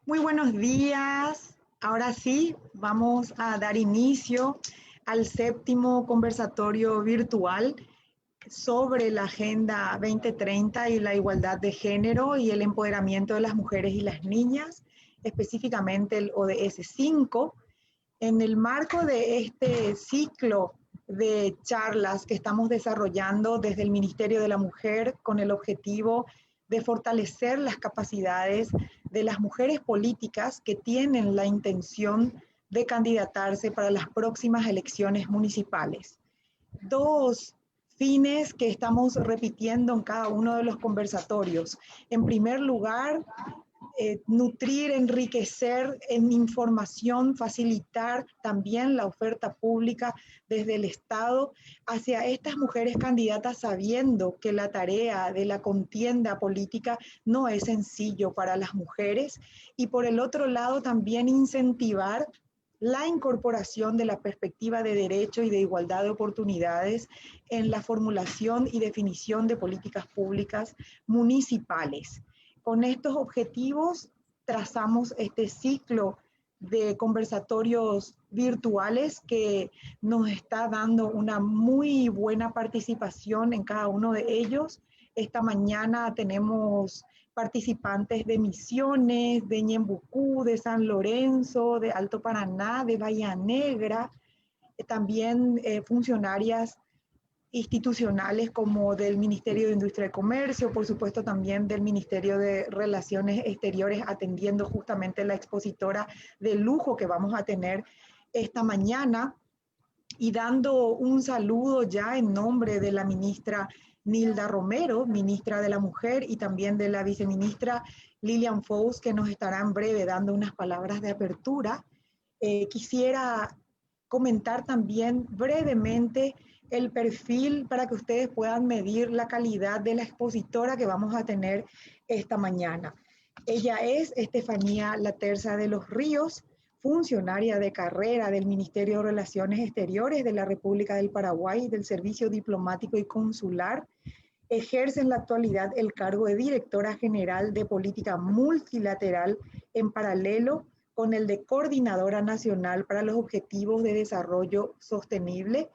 Muy buenos días. Ahora sí, vamos a dar inicio al séptimo conversatorio virtual sobre la Agenda 2030 y la igualdad de género y el empoderamiento de las mujeres y las niñas, específicamente el ODS 5. En el marco de este ciclo de charlas que estamos desarrollando desde el Ministerio de la Mujer con el objetivo de fortalecer las capacidades de las mujeres políticas que tienen la intención de candidatarse para las próximas elecciones municipales. Dos fines que estamos repitiendo en cada uno de los conversatorios. En primer lugar, nutrir, enriquecer en información, facilitar también la oferta pública desde el Estado hacia estas mujeres candidatas, sabiendo que la tarea de la contienda política no es sencillo para las mujeres. Y por el otro lado, también incentivar la incorporación de la perspectiva de derecho y de igualdad de oportunidades en la formulación y definición de políticas públicas municipales. Con estos objetivos trazamos este ciclo de conversatorios virtuales que nos está dando una muy buena participación en cada uno de ellos. Esta mañana tenemos participantes de Misiones, de Ñembucú, de San Lorenzo, de Alto Paraná, de Bahía Negra, también funcionarias institucionales como del Ministerio de Industria y Comercio, por supuesto también del Ministerio de Relaciones Exteriores, atendiendo justamente la expositora de lujo que vamos a tener esta mañana, y dando un saludo ya en nombre de la ministra Nilda Romero, ministra de la Mujer, y también de la viceministra Lilian Fous, que nos estará en breve dando unas palabras de apertura. Quisiera comentar también brevemente el perfil para que ustedes puedan medir la calidad de la expositora que vamos a tener esta mañana. Ella es Estefanía Laterza de los Ríos, funcionaria de carrera del Ministerio de Relaciones Exteriores de la República del Paraguay, del Servicio Diplomático y Consular. Ejerce en la actualidad el cargo de directora general de política multilateral, en paralelo con el de coordinadora nacional para los objetivos de desarrollo sostenible,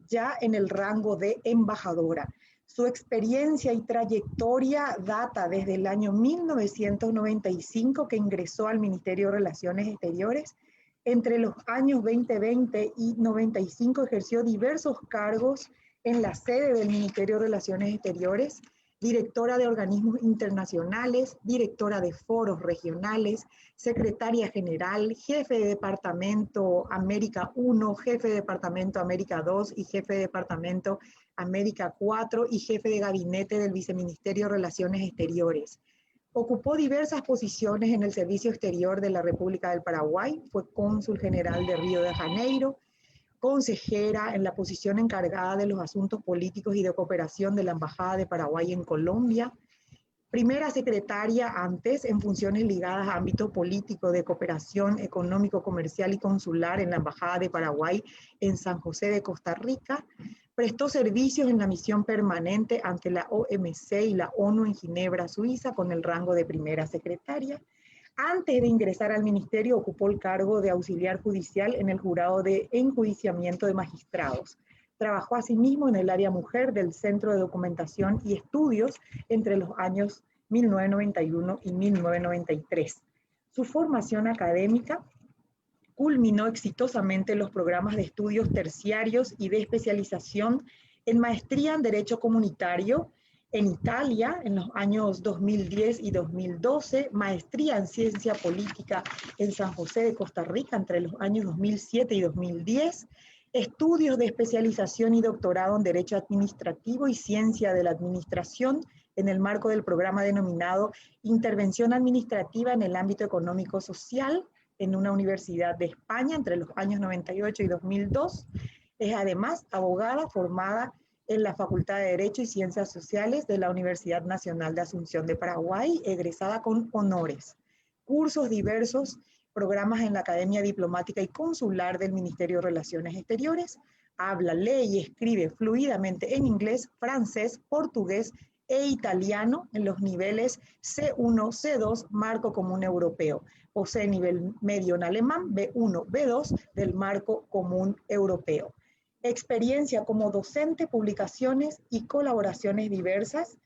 ya en el rango de embajadora. Su experiencia y trayectoria data desde el año 1995, que ingresó al Ministerio de Relaciones Exteriores. Entre los años 2020 y 95 ejerció diversos cargos en la sede del Ministerio de Relaciones Exteriores, directora de organismos internacionales, directora de foros regionales, secretaria general, jefe de departamento América 1, jefe de departamento América 2 y jefe de departamento América 4 y jefe de gabinete del Viceministerio de Relaciones Exteriores. Ocupó diversas posiciones en el Servicio Exterior de la República del Paraguay, fue cónsul general de Río de Janeiro, consejera en la posición encargada de los asuntos políticos y de cooperación de la Embajada de Paraguay en Colombia, primera secretaria antes en funciones ligadas a ámbito político de cooperación económico, comercial y consular en la Embajada de Paraguay en San José de Costa Rica, prestó servicios en la misión permanente ante la OMC y la ONU en Ginebra, Suiza, con el rango de primera secretaria. Antes de ingresar al ministerio, ocupó el cargo de auxiliar judicial en el jurado de enjuiciamiento de magistrados. Trabajó asimismo en el área mujer del Centro de Documentación y Estudios entre los años 1991 y 1993. Su formación académica culminó exitosamente los programas de estudios terciarios y de especialización en maestría en Derecho Comunitario en Italia en los años 2010 y 2012, maestría en Ciencia Política en San José de Costa Rica entre los años 2007 y 2010, estudios de especialización y doctorado en Derecho Administrativo y Ciencia de la Administración en el marco del programa denominado Intervención Administrativa en el Ámbito Económico-Social en una universidad de España entre los años 98 y 2002. Es además abogada formada en la Facultad de Derecho y Ciencias Sociales de la Universidad Nacional de Asunción de Paraguay, egresada con honores. Cursos diversos, programas en la Academia Diplomática y Consular del Ministerio de Relaciones Exteriores. Habla, lee y escribe fluidamente en inglés, francés, portugués, e italiano en los niveles C1, C2, marco común europeo. Posee nivel medio en alemán, B1, B2 del marco común europeo. Experiencia como docente, publicaciones y colaboraciones diversas.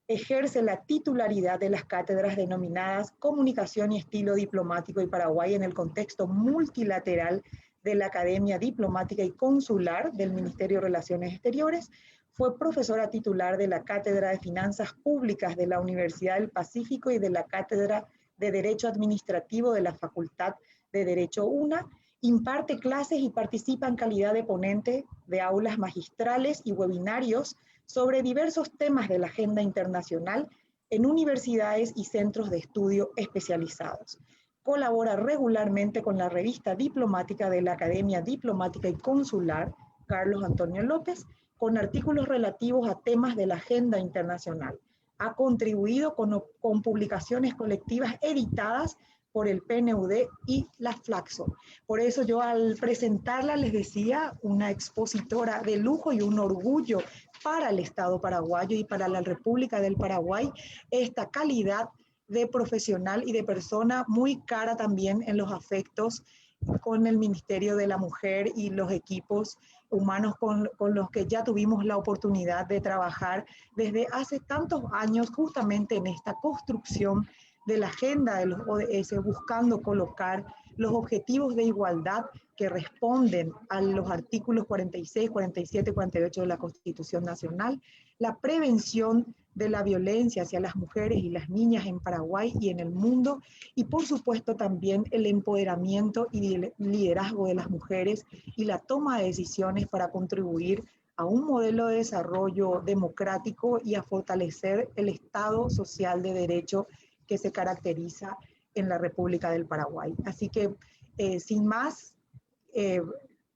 Ejerce la titularidad de las cátedras denominadas Comunicación y Estilo Diplomático y Paraguay en el contexto multilateral de la Academia Diplomática y Consular del Ministerio de Relaciones Exteriores. Fue profesora titular de la Cátedra de Finanzas Públicas de la Universidad del Pacífico y de la Cátedra de Derecho Administrativo de la Facultad de Derecho UNA. Imparte clases y participa en calidad de ponente de aulas magistrales y webinarios sobre diversos temas de la agenda internacional en universidades y centros de estudio especializados. Colabora regularmente con la revista diplomática de la Academia Diplomática y Consular, Carlos Antonio López, con artículos relativos a temas de la agenda internacional. Ha contribuido con publicaciones colectivas editadas por el PNUD y la Flaxo. Por eso yo al presentarla les decía, una expositora de lujo y un orgullo para el Estado paraguayo y para la República del Paraguay, esta calidad de profesional y de persona muy cara también en los afectos con el Ministerio de la Mujer y los equipos humanos con los que ya tuvimos la oportunidad de trabajar desde hace tantos años justamente en esta construcción de la agenda de los ODS, buscando colocar los objetivos de igualdad que responden a los artículos 46, 47, 48 de la Constitución Nacional, la prevención de la violencia hacia las mujeres y las niñas en Paraguay y en el mundo, y por supuesto también el empoderamiento y el liderazgo de las mujeres y la toma de decisiones para contribuir a un modelo de desarrollo democrático y a fortalecer el Estado social de derecho que se caracteriza en la República del Paraguay. Así que sin más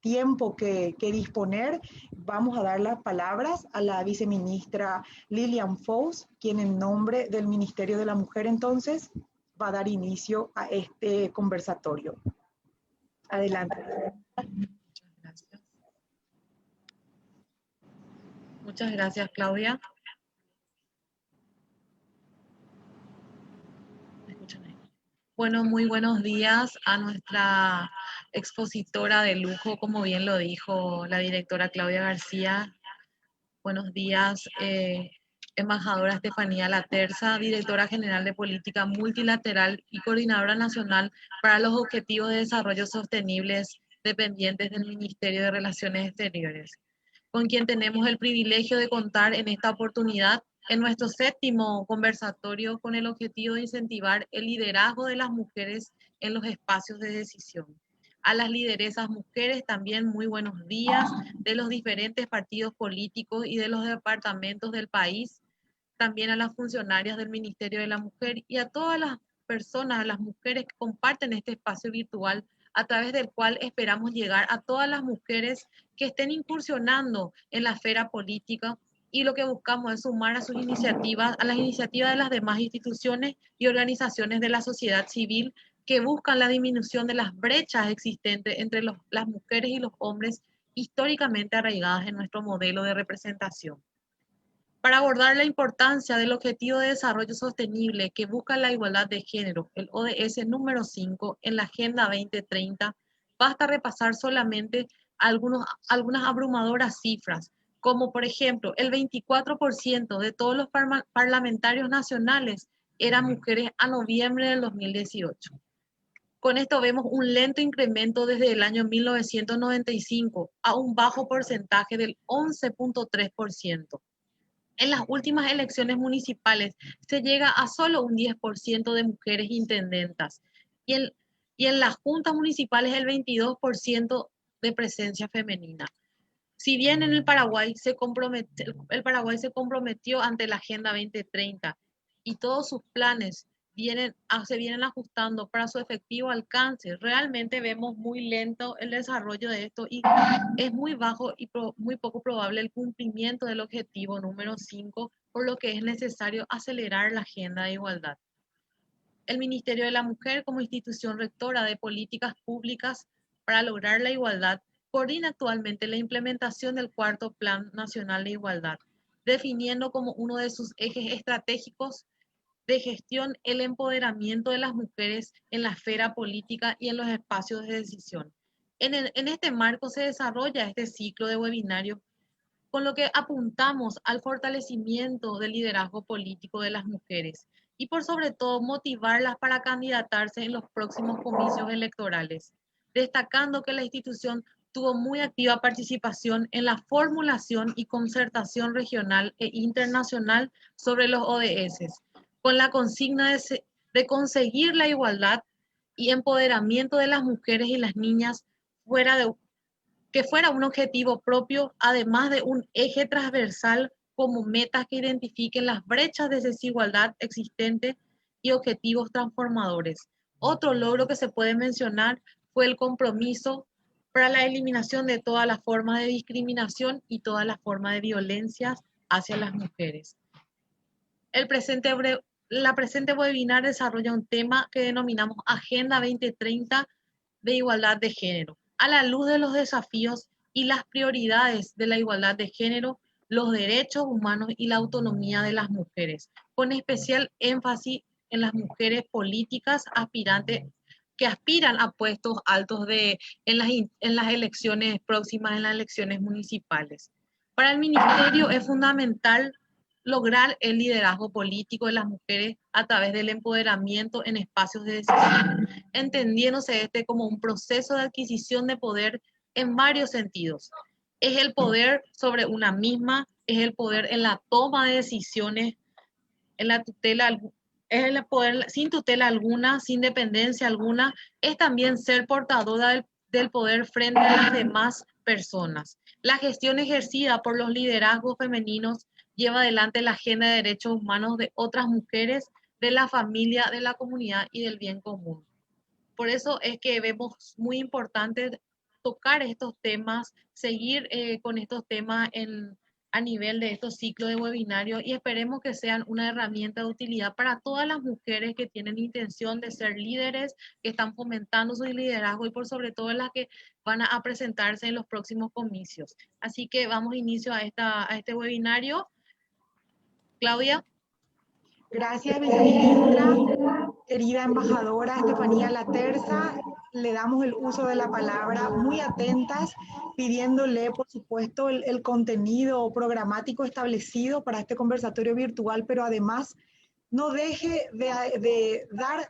tiempo que disponer, vamos a dar las palabras a la viceministra Lilian Fous, quien en nombre del Ministerio de la Mujer entonces va a dar inicio a este conversatorio. Adelante. Muchas gracias. Muchas gracias, Claudia. Bueno, muy buenos días a nuestra expositora de lujo, como bien lo dijo la directora Claudia García. Buenos días, embajadora Estefanía Laterza, directora general de Política Multilateral y coordinadora nacional para los Objetivos de Desarrollo Sostenibles dependientes del Ministerio de Relaciones Exteriores, con quien tenemos el privilegio de contar en esta oportunidad en nuestro séptimo conversatorio con el objetivo de incentivar el liderazgo de las mujeres en los espacios de decisión. A las lideresas mujeres también muy buenos días, de los diferentes partidos políticos y de los departamentos del país, también a las funcionarias del Ministerio de la Mujer y a todas las personas, a las mujeres que comparten este espacio virtual a través del cual esperamos llegar a todas las mujeres que estén incursionando en la esfera política, y lo que buscamos es sumar a sus iniciativas, a las iniciativas de las demás instituciones y organizaciones de la sociedad civil que buscan la disminución de las brechas existentes entre las mujeres y los hombres históricamente arraigadas en nuestro modelo de representación. Para abordar la importancia del Objetivo de Desarrollo Sostenible que busca la igualdad de género, el ODS número 5 en la Agenda 2030, basta repasar solamente algunas abrumadoras cifras, como por ejemplo el 24% de todos los parlamentarios nacionales eran mujeres a noviembre del 2018. Con esto vemos un lento incremento desde el año 1995 a un bajo porcentaje del 11.3%. En las últimas elecciones municipales se llega a solo un 10% de mujeres intendentas y en las juntas municipales el 22% de presencia femenina. Si bien en el Paraguay el Paraguay se comprometió ante la Agenda 2030 y todos sus planes se vienen ajustando para su efectivo alcance, realmente vemos muy lento el desarrollo de esto y es muy bajo y muy poco probable el cumplimiento del objetivo número 5, por lo que es necesario acelerar la agenda de igualdad. El Ministerio de la Mujer, como institución rectora de políticas públicas para lograr la igualdad, coordina actualmente la implementación del Cuarto Plan Nacional de Igualdad, definiendo como uno de sus ejes estratégicos de gestión el empoderamiento de las mujeres en la esfera política y en los espacios de decisión. En este marco se desarrolla este ciclo de webinarios con lo que apuntamos al fortalecimiento del liderazgo político de las mujeres y por sobre todo motivarlas para candidatarse en los próximos comicios electorales, destacando que la institución tuvo muy activa participación en la formulación y concertación regional e internacional sobre los ODS, con la consigna de conseguir la igualdad y empoderamiento de las mujeres y las niñas fuera de que fuera un objetivo propio, además de un eje transversal como metas que identifiquen las brechas de desigualdad existentes y objetivos transformadores. Otro logro que se puede mencionar fue el compromiso para la eliminación de todas las formas de discriminación y todas las formas de violencia hacia las mujeres. La presente webinar desarrolla un tema que denominamos Agenda 2030 de Igualdad de Género. A la luz de los desafíos y las prioridades de la igualdad de género, los derechos humanos y la autonomía de las mujeres, con especial énfasis en las mujeres políticas aspirantes que aspiran a puestos altos en las elecciones próximas, en las elecciones municipales. Para el ministerio es fundamental lograr el liderazgo político de las mujeres a través del empoderamiento en espacios de decisión, entendiéndose este como un proceso de adquisición de poder en varios sentidos. Es el poder sobre una misma, es el poder en la toma de decisiones, en la tutela, es el poder sin tutela alguna, sin dependencia alguna, es también ser portadora del poder frente a las demás personas. La gestión ejercida por los liderazgos femeninos lleva adelante la agenda de derechos humanos de otras mujeres, de la familia, de la comunidad y del bien común. Por eso es que vemos muy importante tocar estos temas, seguir con estos temas a nivel de estos ciclos de webinarios y esperemos que sean una herramienta de utilidad para todas las mujeres que tienen intención de ser líderes, que están fomentando su liderazgo y por sobre todo las que van a presentarse en los próximos comicios. Así que vamos inicio a este webinario. Claudia. Gracias, viceministra. Querida embajadora Estefanía Laterza, le damos el uso de la palabra muy atentas, pidiéndole, por supuesto, el contenido programático establecido para este conversatorio virtual, pero además no deje de dar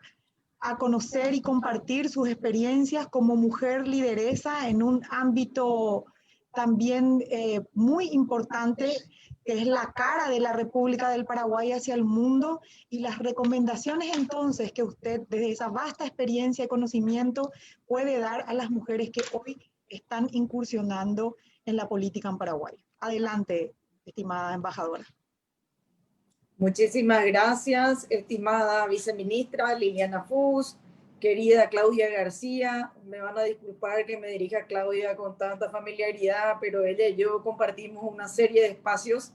a conocer y compartir sus experiencias como mujer lideresa en un ámbito también muy importante, que es la cara de la República del Paraguay hacia el mundo, y las recomendaciones entonces que usted, desde esa vasta experiencia y conocimiento, puede dar a las mujeres que hoy están incursionando en la política en Paraguay. Adelante, estimada embajadora. Muchísimas gracias, estimada viceministra Liliana Fus, querida Claudia García. Me van a disculpar que me dirija a Claudia con tanta familiaridad, pero ella y yo compartimos una serie de espacios,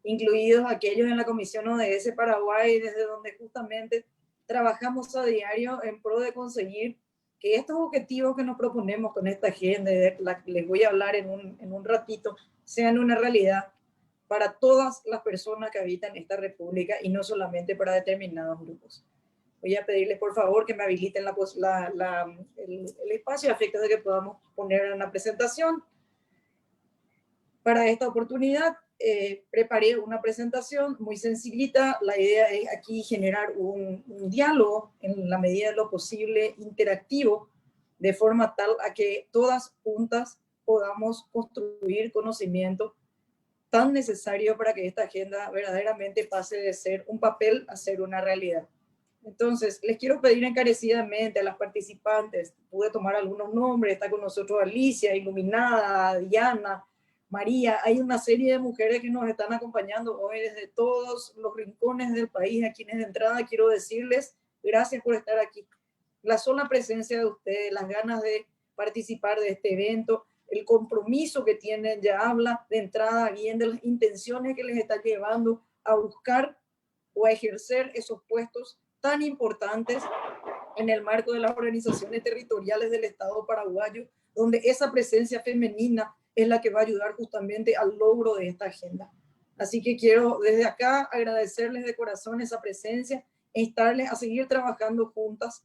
incluidos aquellos en la Comisión ODS Paraguay, desde donde justamente trabajamos a diario en pro de conseguir que estos objetivos que nos proponemos con esta agenda, de la que les voy a hablar en un ratito, sean una realidad para todas las personas que habitan esta república y no solamente para determinados grupos. Voy a pedirles por favor que me habiliten el espacio a efectos de que podamos poner en la presentación. Para esta oportunidad preparé una presentación muy sencillita. La idea es aquí generar un diálogo en la medida de lo posible interactivo, de forma tal a que todas juntas podamos construir conocimiento tan necesario para que esta agenda verdaderamente pase de ser un papel a ser una realidad. Entonces, les quiero pedir encarecidamente a las participantes, pude tomar algunos nombres, está con nosotros Alicia, Iluminada, Diana, María, hay una serie de mujeres que nos están acompañando hoy desde todos los rincones del país, a quienes de entrada quiero decirles gracias por estar aquí. La sola presencia de ustedes, las ganas de participar de este evento, el compromiso que tienen, ya habla de entrada bien de las intenciones que les está llevando a buscar o a ejercer esos puestos tan importantes en el marco de las organizaciones territoriales del Estado paraguayo, donde esa presencia femenina es la que va a ayudar justamente al logro de esta agenda. Así que quiero desde acá agradecerles de corazón esa presencia e instarles a seguir trabajando juntas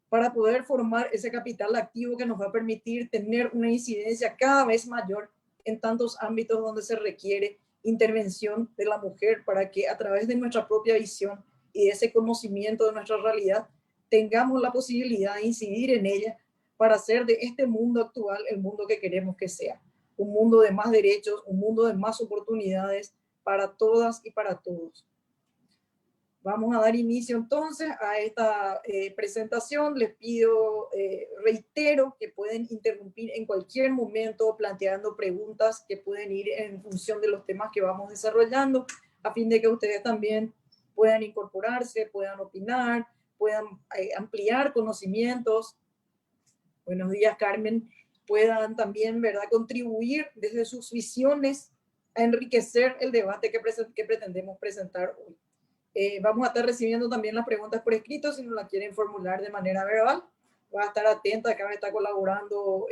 para poder formar ese capital activo que nos va a permitir tener una incidencia cada vez mayor en tantos ámbitos donde se requiere intervención de la mujer para que a través de nuestra propia visión y de ese conocimiento de nuestra realidad tengamos la posibilidad de incidir en ella para hacer de este mundo actual el mundo que queremos que sea. Un mundo de más derechos, un mundo de más oportunidades para todas y para todos. Vamos a dar inicio entonces a esta presentación. Les pido, reitero, que pueden interrumpir en cualquier momento planteando preguntas que pueden ir en función de los temas que vamos desarrollando, a fin de que ustedes también puedan incorporarse, puedan opinar, puedan ampliar conocimientos. Buenos días, Carmen. Puedan también, ¿verdad?, contribuir desde sus visiones a enriquecer el debate que pretendemos presentar hoy. Vamos a estar recibiendo también las preguntas por escrito si nos las quieren formular de manera verbal. Va a estar atenta, acá me está colaborando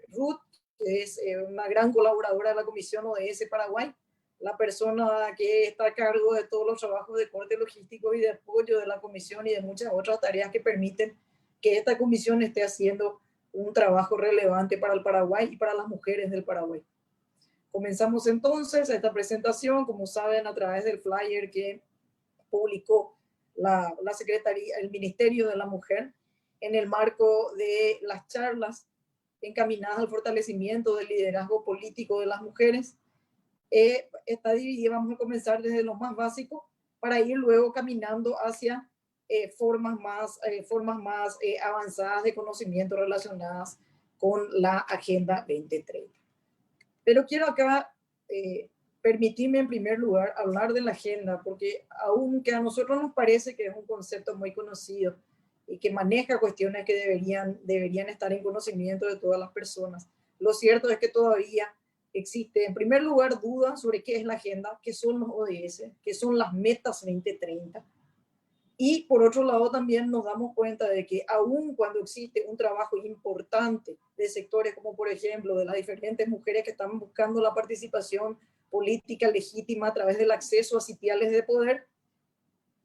Ruth, que es una gran colaboradora de la Comisión ODS Paraguay, la persona que está a cargo de todos los trabajos de corte logístico y de apoyo de la Comisión y de muchas otras tareas que permiten que esta Comisión esté haciendo un trabajo relevante para el Paraguay y para las mujeres del Paraguay. Comenzamos entonces esta presentación, como saben, a través del flyer que publicó la Secretaría, el Ministerio de la Mujer, en el marco de las charlas encaminadas al fortalecimiento del liderazgo político de las mujeres. Está dividida, vamos a comenzar desde lo más básico para ir luego caminando hacia formas más avanzadas de conocimiento relacionadas con la Agenda 2030. Pero quiero acá permitirme en primer lugar hablar de la agenda, porque aunque a nosotros nos parece que es un concepto muy conocido y que maneja cuestiones que deberían estar en conocimiento de todas las personas, lo cierto es que todavía existe, en primer lugar, dudas sobre qué es la agenda, qué son los ODS, qué son las metas 2030. Y por otro lado también nos damos cuenta de que aun cuando existe un trabajo importante de sectores como por ejemplo de las diferentes mujeres que están buscando la participación política legítima a través del acceso a sitiales de poder,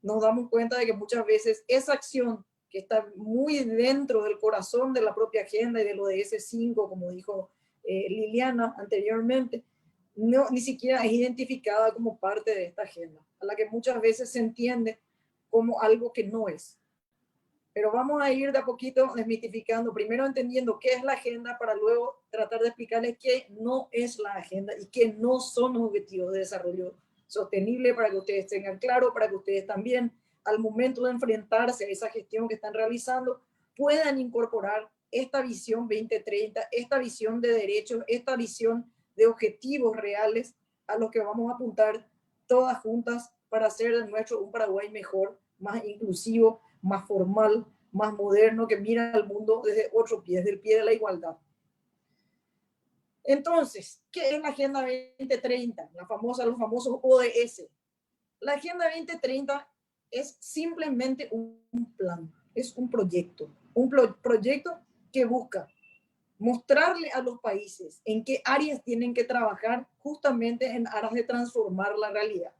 nos damos cuenta de que muchas veces esa acción que está muy dentro del corazón de la propia agenda y del ODS 5, como dijo Liliana anteriormente, ni siquiera es identificada como parte de esta agenda, a la que muchas veces se entiende como algo que no es. Pero vamos a ir de a poquito desmitificando, primero entendiendo qué es la agenda para luego tratar de explicarles qué no es la agenda y qué no son los objetivos de desarrollo sostenible, para que ustedes tengan claro, para que ustedes también al momento de enfrentarse a esa gestión que están realizando puedan incorporar esta visión 2030, esta visión de derechos, esta visión de objetivos reales a los que vamos a apuntar todas juntas para hacer de nuestro un Paraguay mejor, más inclusivo, más formal, más moderno, que mira al mundo desde otro pie, desde el pie de la igualdad. Entonces, ¿qué es la Agenda 2030? Los famosos ODS. La Agenda 2030 es simplemente un plan, es un proyecto que busca mostrarle a los países en qué áreas tienen que trabajar justamente en aras de transformar la realidad.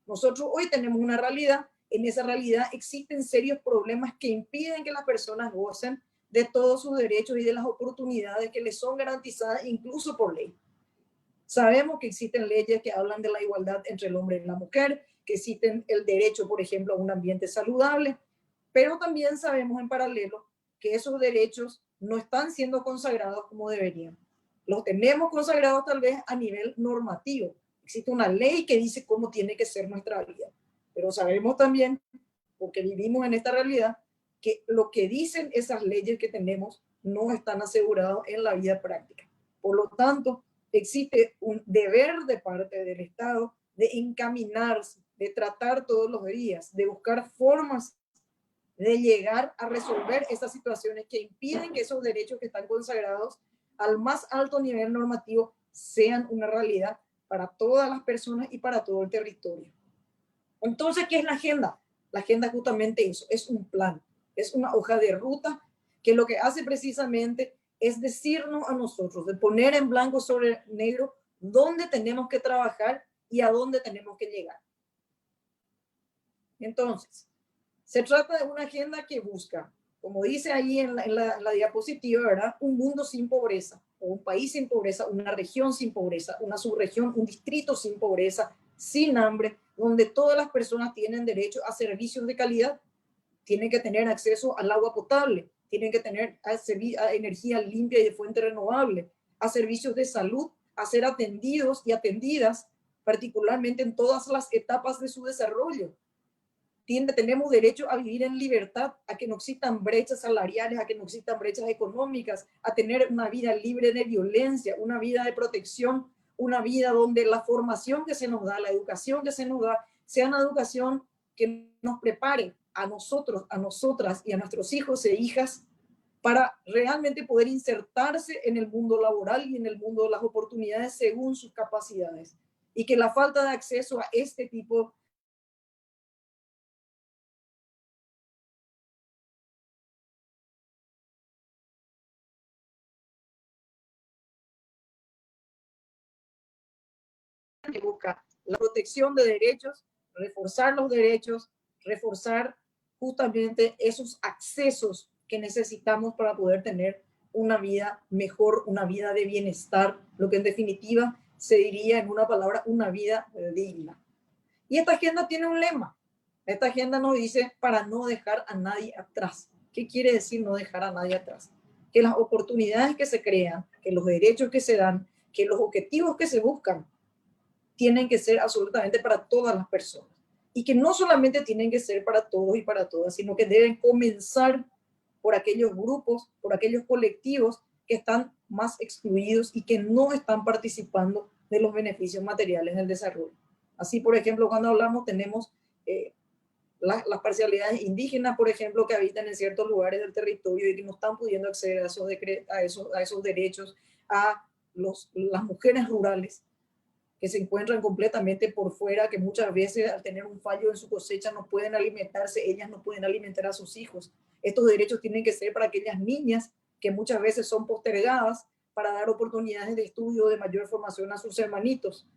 Nosotros hoy tenemos una realidad, en esa realidad existen serios problemas que impiden que las personas gocen de todos sus derechos y de las oportunidades que les son garantizadas incluso por ley. Sabemos que existen leyes que hablan de la igualdad entre el hombre y la mujer, que existen el derecho, por ejemplo, a un ambiente saludable, pero también sabemos en paralelo que esos derechos no están siendo consagrados como deberían. Los tenemos consagrados tal vez a nivel normativo. Existe una ley que dice cómo tiene que ser nuestra vida, pero sabemos también, porque vivimos en esta realidad, que lo que dicen esas leyes que tenemos no están asegurados en la vida práctica. Por lo tanto, existe un deber de parte del Estado de encaminarse, de tratar todos los días, de buscar formas de llegar a resolver esas situaciones que impiden que esos derechos que están consagrados al más alto nivel normativo sean una realidad para todas las personas y para todo el territorio. Entonces, ¿qué es la agenda? La agenda es justamente eso, es un plan, es una hoja de ruta que lo que hace precisamente es decirnos a nosotros, de poner en blanco sobre negro dónde tenemos que trabajar y a dónde tenemos que llegar. Entonces, se trata de una agenda que busca, como dice ahí en la diapositiva, ¿verdad? Un mundo sin pobreza, o un país sin pobreza, una región sin pobreza, una subregión, un distrito sin pobreza, sin hambre, donde todas las personas tienen derecho a servicios de calidad, tienen que tener acceso al agua potable, tienen que tener a energía limpia y de fuente renovable, a servicios de salud, a ser atendidos y atendidas, particularmente en todas las etapas de su desarrollo. Tenemos derecho a vivir en libertad, a que no existan brechas salariales, a que no existan brechas económicas, a tener una vida libre de violencia, una vida de protección, una vida donde la formación que se nos da, la educación que se nos da, sea una educación que nos prepare a nosotros, a nosotras y a nuestros hijos e hijas para realmente poder insertarse en el mundo laboral y en el mundo de las oportunidades según sus capacidades. Y que la falta de acceso a este tipo que busca la protección de derechos, reforzar justamente esos accesos que necesitamos para poder tener una vida mejor, una vida de bienestar, lo que en definitiva se diría en una palabra, una vida digna. Y esta agenda tiene un lema. Esta agenda nos dice para no dejar a nadie atrás. ¿Qué quiere decir no dejar a nadie atrás? Que las oportunidades que se crean, que los derechos que se dan, que los objetivos que se buscan, tienen que ser absolutamente para todas las personas. Y que no solamente tienen que ser para todos y para todas, sino que deben comenzar por aquellos grupos, por aquellos colectivos que están más excluidos y que no están participando de los beneficios materiales del desarrollo. Así, por ejemplo, cuando hablamos, tenemos las parcialidades indígenas, por ejemplo, que habitan en ciertos lugares del territorio y que no están pudiendo acceder a esos derechos, a las mujeres rurales, que se encuentran completamente por fuera, que muchas veces al tener un fallo en su cosecha no pueden alimentarse, ellas no pueden alimentar a sus hijos. Estos derechos tienen que ser para aquellas niñas que muchas veces son postergadas para dar oportunidades de estudio, de mayor formación a sus hermanitos.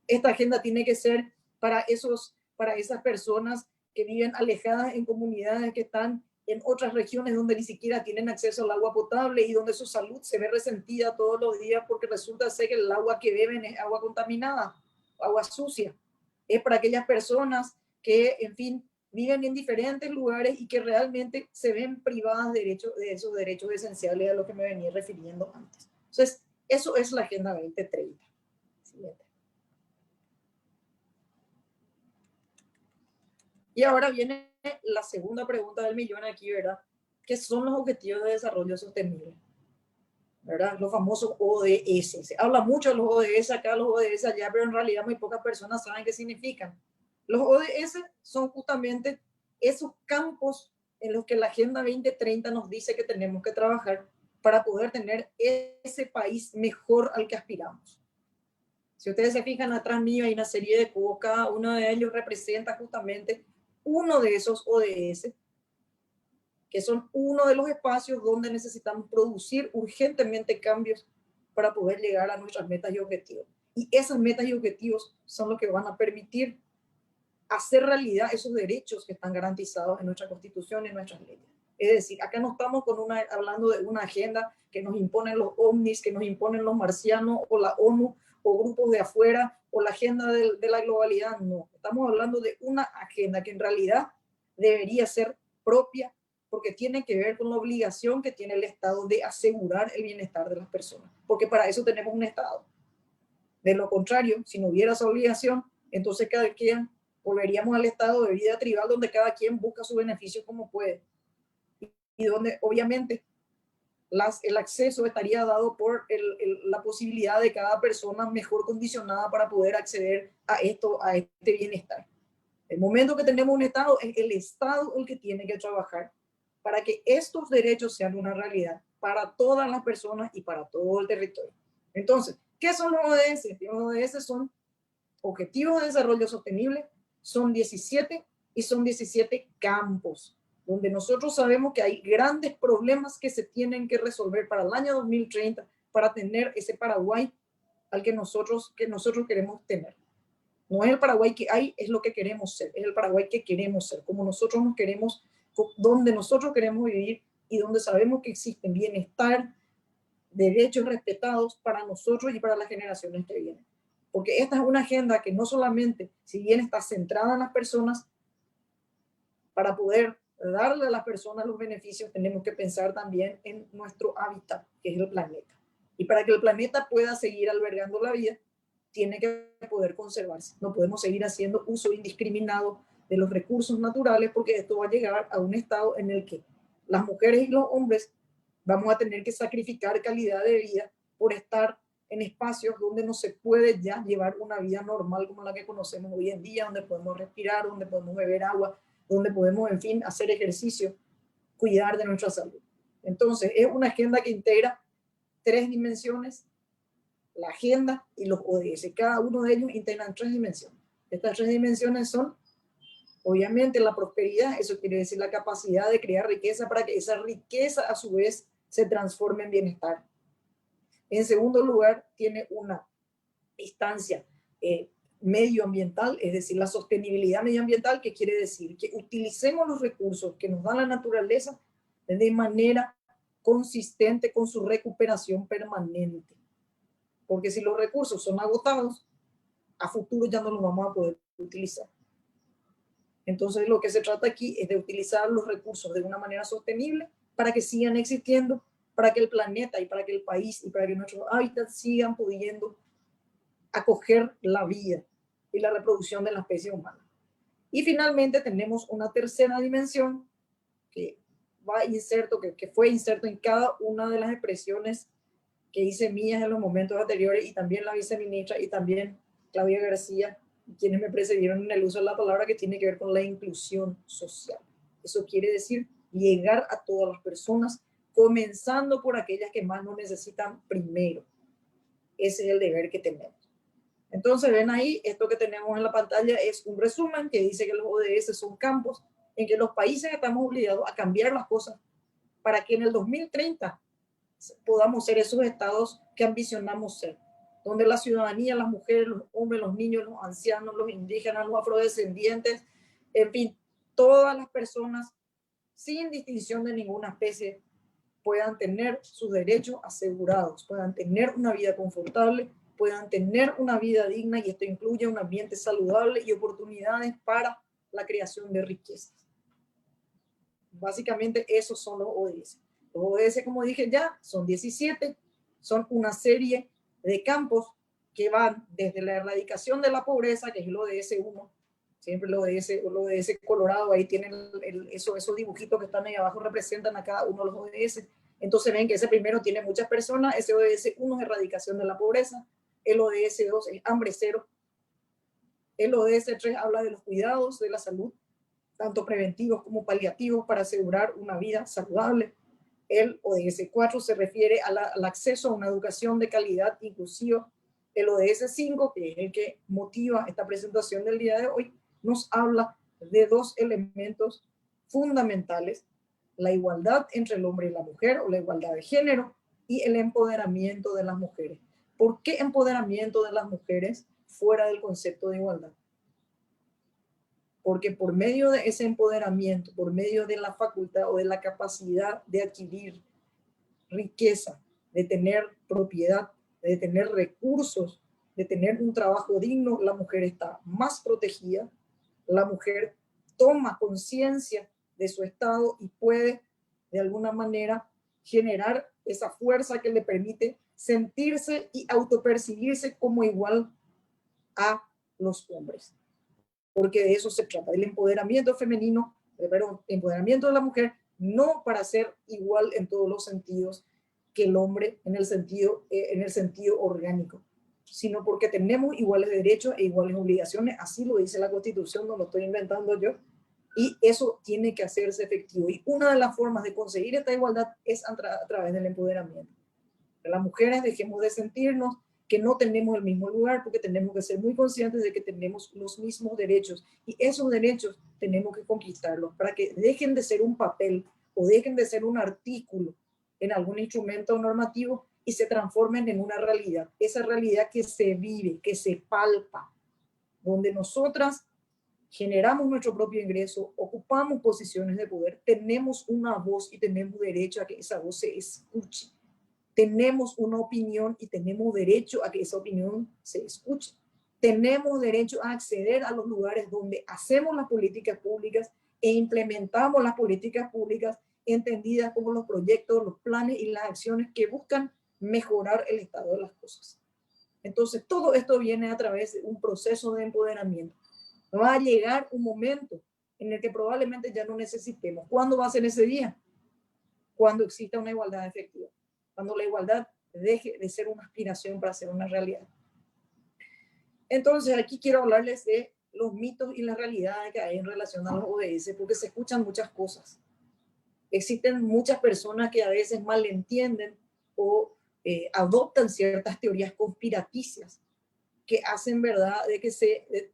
Esta agenda tiene que ser para esas personas que viven alejadas en comunidades que están en otras regiones donde ni siquiera tienen acceso al agua potable y donde su salud se ve resentida todos los días porque resulta ser que el agua que beben es agua contaminada, agua sucia. Es para aquellas personas que, en fin, viven en diferentes lugares y que realmente se ven privadas de esos derechos esenciales a los que me venía refiriendo antes. Entonces, eso es la Agenda 2030. Siguiente. Y ahora viene la segunda pregunta del millón aquí, ¿verdad? ¿Qué son los Objetivos de Desarrollo Sostenible? ¿Verdad? Los famosos ODS. Se habla mucho de los ODS acá, los ODS allá, pero en realidad muy pocas personas saben qué significan. Los ODS son justamente esos campos en los que la Agenda 2030 nos dice que tenemos que trabajar para poder tener ese país mejor al que aspiramos. Si ustedes se fijan atrás mío hay una serie de cubos, cada uno de ellos representa justamente uno de esos ODS, que son uno de los espacios donde necesitamos producir urgentemente cambios para poder llegar a nuestras metas y objetivos. Y esas metas y objetivos son los que van a permitir hacer realidad esos derechos que están garantizados en nuestra Constitución y en nuestras leyes. Es decir, acá no estamos hablando de una agenda que nos imponen los ovnis, que nos imponen los marcianos o la ONU o grupos de afuera o la agenda de la globalidad. No, estamos hablando de una agenda que en realidad debería ser propia porque tiene que ver con la obligación que tiene el Estado de asegurar el bienestar de las personas, porque para eso tenemos un Estado. De lo contrario, si no hubiera esa obligación, entonces cada quien volveríamos al estado de vida tribal donde cada quien busca su beneficio como puede y donde obviamente el acceso estaría dado por la posibilidad de cada persona mejor condicionada para poder acceder a este bienestar. El momento que tenemos un Estado, es el Estado el que tiene que trabajar para que estos derechos sean una realidad para todas las personas y para todo el territorio. Entonces, ¿qué son los ODS? Los ODS son Objetivos de Desarrollo Sostenible, son 17 y son 17 campos, donde nosotros sabemos que hay grandes problemas que se tienen que resolver para el año 2030 para tener ese Paraguay al que nosotros queremos tener. No es el Paraguay que hay, es lo que queremos ser, es el Paraguay que queremos ser, como nosotros nos queremos, donde nosotros queremos vivir y donde sabemos que existen bienestar, derechos respetados para nosotros y para las generaciones que vienen. Porque esta es una agenda que no solamente, si bien está centrada en las personas, para poder darle a las personas los beneficios, tenemos que pensar también en nuestro hábitat, que es el planeta. Y para que el planeta pueda seguir albergando la vida, tiene que poder conservarse. No podemos seguir haciendo uso indiscriminado de los recursos naturales, porque esto va a llegar a un estado en el que las mujeres y los hombres vamos a tener que sacrificar calidad de vida por estar en espacios donde no se puede ya llevar una vida normal como la que conocemos hoy en día, donde podemos respirar, donde podemos beber agua, donde podemos, en fin, hacer ejercicio, cuidar de nuestra salud. Entonces, es una agenda que integra 3 dimensiones, la agenda y los ODS. Cada uno de ellos integran 3 dimensiones. Estas 3 dimensiones son, obviamente, la prosperidad, eso quiere decir la capacidad de crear riqueza para que esa riqueza, a su vez, se transforme en bienestar. En segundo lugar, tiene una instancia medioambiental, es decir, la sostenibilidad medioambiental, que quiere decir que utilicemos los recursos que nos da la naturaleza de manera consistente con su recuperación permanente. Porque si los recursos son agotados, a futuro ya no los vamos a poder utilizar. Entonces, lo que se trata aquí es de utilizar los recursos de una manera sostenible para que sigan existiendo, para que el planeta y para que el país y para que nuestros hábitats sigan pudiendo acoger la vida y la reproducción de la especie humana. Y finalmente tenemos una tercera dimensión que fue inserto en cada una de las expresiones que hice mías en los momentos anteriores, y también la viceministra y también Claudia García, quienes me precedieron en el uso de la palabra, que tiene que ver con la inclusión social. Eso quiere decir llegar a todas las personas, comenzando por aquellas que más nos necesitan primero. Ese es el deber que tenemos. Entonces, ven ahí, esto que tenemos en la pantalla es un resumen que dice que los ODS son campos en que los países estamos obligados a cambiar las cosas para que en el 2030 podamos ser esos estados que ambicionamos ser, donde la ciudadanía, las mujeres, los hombres, los niños, los ancianos, los indígenas, los afrodescendientes, en fin, todas las personas, sin distinción de ninguna especie, puedan tener sus derechos asegurados, puedan tener una vida confortable, puedan tener una vida digna, y esto incluye un ambiente saludable y oportunidades para la creación de riquezas. Básicamente esos son los ODS. Los ODS, como dije ya, son 17, son una serie de campos que van desde la erradicación de la pobreza, que es el ODS 1, siempre el ODS colorado, ahí tienen esos dibujitos que están ahí abajo, representan a cada uno de los ODS. Entonces ven que ese primero tiene muchas personas, ese ODS 1 es erradicación de la pobreza, el ODS 2 es hambre cero, el ODS 3 habla de los cuidados de la salud, tanto preventivos como paliativos, para asegurar una vida saludable. El ODS 4 se refiere al acceso a una educación de calidad inclusiva. El ODS 5, que es el que motiva esta presentación del día de hoy, nos habla de 2 elementos fundamentales: la igualdad entre el hombre y la mujer, o la igualdad de género, y el empoderamiento de las mujeres. ¿Por qué empoderamiento de las mujeres fuera del concepto de igualdad? Porque por medio de ese empoderamiento, por medio de la facultad o de la capacidad de adquirir riqueza, de tener propiedad, de tener recursos, de tener un trabajo digno, la mujer está más protegida, la mujer toma conciencia de su estado y puede de alguna manera generar esa fuerza que le permite sentirse y autopercibirse como igual a los hombres. Porque de eso se trata, del empoderamiento femenino, perdón, empoderamiento de la mujer, no para ser igual en todos los sentidos que el hombre en el sentido orgánico, sino porque tenemos iguales derechos e iguales obligaciones, así lo dice la Constitución, no lo estoy inventando yo, y eso tiene que hacerse efectivo. Y una de las formas de conseguir esta igualdad es a través del empoderamiento. Las mujeres dejemos de sentirnos que no tenemos el mismo lugar, porque tenemos que ser muy conscientes de que tenemos los mismos derechos, y esos derechos tenemos que conquistarlos para que dejen de ser un papel o dejen de ser un artículo en algún instrumento normativo y se transformen en una realidad, esa realidad que se vive, que se palpa, donde nosotras generamos nuestro propio ingreso, ocupamos posiciones de poder, tenemos una voz y tenemos derecho a que esa voz se escuche. Tenemos una opinión y tenemos derecho a que esa opinión se escuche. Tenemos derecho a acceder a los lugares donde hacemos las políticas públicas e implementamos las políticas públicas entendidas como los proyectos, los planes y las acciones que buscan mejorar el estado de las cosas. Entonces, todo esto viene a través de un proceso de empoderamiento. Va a llegar un momento en el que probablemente ya no necesitemos. ¿Cuándo va a ser ese día? Cuando exista una igualdad efectiva. Cuando la igualdad deje de ser una aspiración para ser una realidad. Entonces, aquí quiero hablarles de los mitos y las realidades que hay en relación a los ODS, porque se escuchan muchas cosas. Existen muchas personas que a veces malentienden o adoptan ciertas teorías conspiraticias que hacen verdad de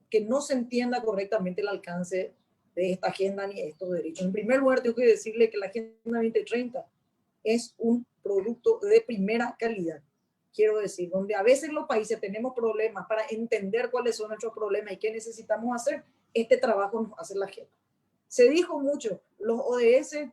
que no se entienda correctamente el alcance de esta agenda ni de estos derechos. En primer lugar, tengo que decirle que la Agenda 2030 es un producto de primera calidad. Quiero decir, donde a veces los países tenemos problemas para entender cuáles son nuestros problemas y qué necesitamos hacer, este trabajo nos hace la agenda. Se dijo mucho, los ODS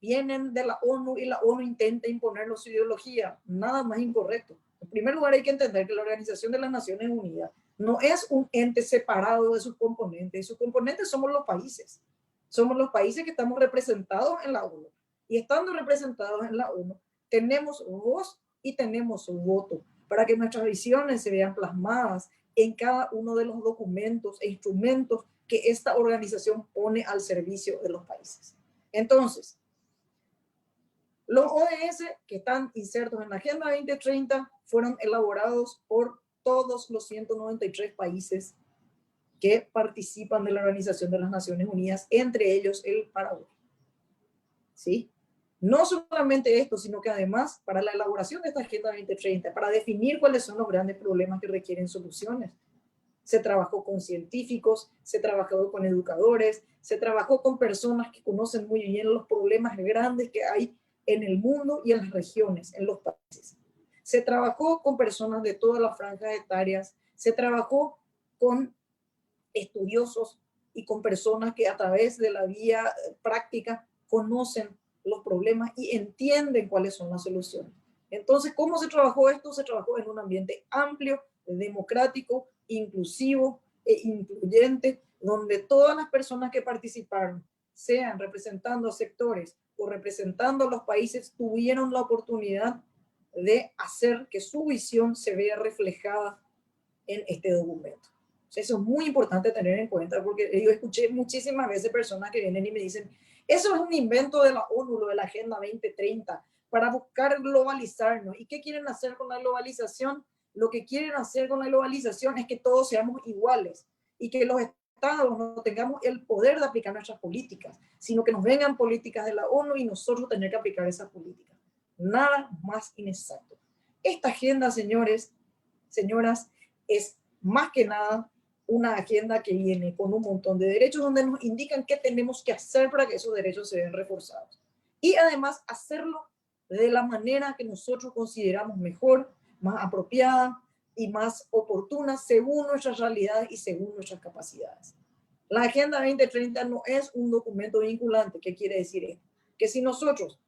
vienen de la ONU y la ONU intenta imponernos su ideología. Nada más incorrecto. En primer lugar, hay que entender que la Organización de las Naciones Unidas no es un ente separado de sus componentes. Sus componentes somos los países. Somos los países que estamos representados en la ONU. Y estando representados en la ONU, tenemos voz y tenemos voto para que nuestras visiones se vean plasmadas en cada uno de los documentos e instrumentos que esta organización pone al servicio de los países. Entonces, los ODS que están insertos en la Agenda 2030 fueron elaborados por todos los 193 países que participan de la Organización de las Naciones Unidas, entre ellos el Paraguay. ¿Sí? No solamente esto, sino que además para la elaboración de esta Agenda 2030, para definir cuáles son los grandes problemas que requieren soluciones, se trabajó con científicos, se trabajó con educadores, se trabajó con personas que conocen muy bien los problemas grandes que hay en el mundo y en las regiones, en los países. Se trabajó con personas de todas las franjas etarias, se trabajó con estudiosos y con personas que a través de la vía práctica conocen los problemas y entienden cuáles son las soluciones. Entonces, ¿cómo se trabajó esto? Se trabajó en un ambiente amplio, democrático, inclusivo e incluyente, donde todas las personas que participaron, sean representando sectores o representando a los países, tuvieron la oportunidad de hacer que su visión se vea reflejada en este documento. Eso es muy importante tener en cuenta, porque yo escuché muchísimas veces personas que vienen y me dicen, eso es un invento de la ONU, lo de la Agenda 2030, para buscar globalizarnos. ¿Y qué quieren hacer con la globalización? Lo que quieren hacer con la globalización es que todos seamos iguales y que los estados no tengamos el poder de aplicar nuestras políticas, sino que nos vengan políticas de la ONU y nosotros tener que aplicar esas políticas. Nada más inexacto. Esta agenda, señores, señoras, es más que nada una agenda que viene con un montón de derechos donde nos indican qué tenemos que hacer para que esos derechos se vean reforzados. Y además hacerlo de la manera que nosotros consideramos mejor, más apropiada y más oportuna según nuestras realidades y según nuestras capacidades. La Agenda 2030 no es un documento vinculante. ¿Qué quiere decir esto? Que si nosotros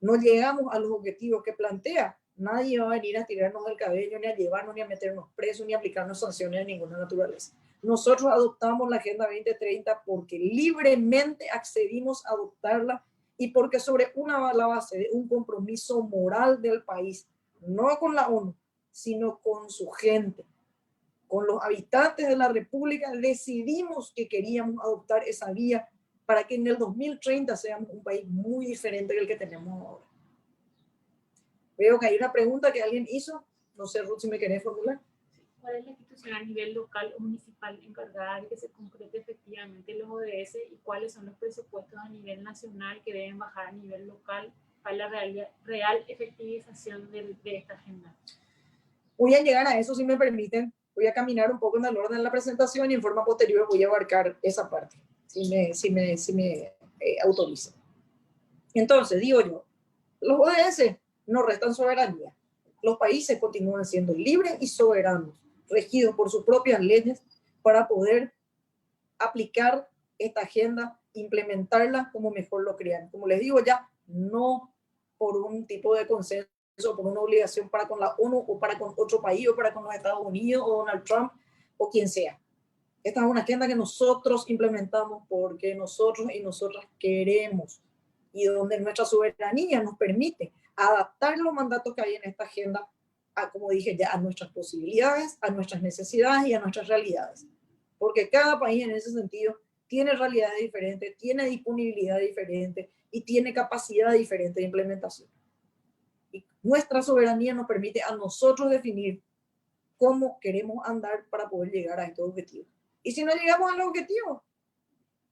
no llegamos a los objetivos que plantea, nadie va a venir a tirarnos del cabello, ni a llevarnos, ni a meternos presos, ni a aplicarnos sanciones de ninguna naturaleza. Nosotros adoptamos la Agenda 2030 porque libremente accedimos a adoptarla y porque sobre la base de un compromiso moral del país, no con la ONU, sino con su gente, con los habitantes de la República, decidimos que queríamos adoptar esa vía para que en el 2030 seamos un país muy diferente del que tenemos ahora. Veo que hay una pregunta que alguien hizo. No sé, Ruth, si me querés formular. ¿Cuál es la institución a nivel local o municipal encargada de que se concrete efectivamente los ODS y cuáles son los presupuestos a nivel nacional que deben bajar a nivel local para la real efectivización de esta agenda? Voy a llegar a eso, si me permiten. Voy a caminar un poco en el orden de la presentación y en forma posterior voy a abarcar esa parte, si me autorizan. Entonces, digo yo, los ODS no restan soberanía. Los países continúan siendo libres y soberanos, regidos por sus propias leyes, para poder aplicar esta agenda, implementarla como mejor lo crean. Como les digo ya, no por un tipo de consenso, por una obligación para con la ONU o para con otro país o para con los Estados Unidos o Donald Trump o quien sea. Esta es una agenda que nosotros implementamos porque nosotros y nosotras queremos y donde nuestra soberanía nos permite adaptar los mandatos que hay en esta agenda a, como dije ya, a nuestras posibilidades, a nuestras necesidades y a nuestras realidades. Porque cada país en ese sentido tiene realidades diferentes, tiene disponibilidad diferente y tiene capacidad diferente de implementación. Y nuestra soberanía nos permite a nosotros definir cómo queremos andar para poder llegar a estos objetivos. Y si no llegamos al objetivo,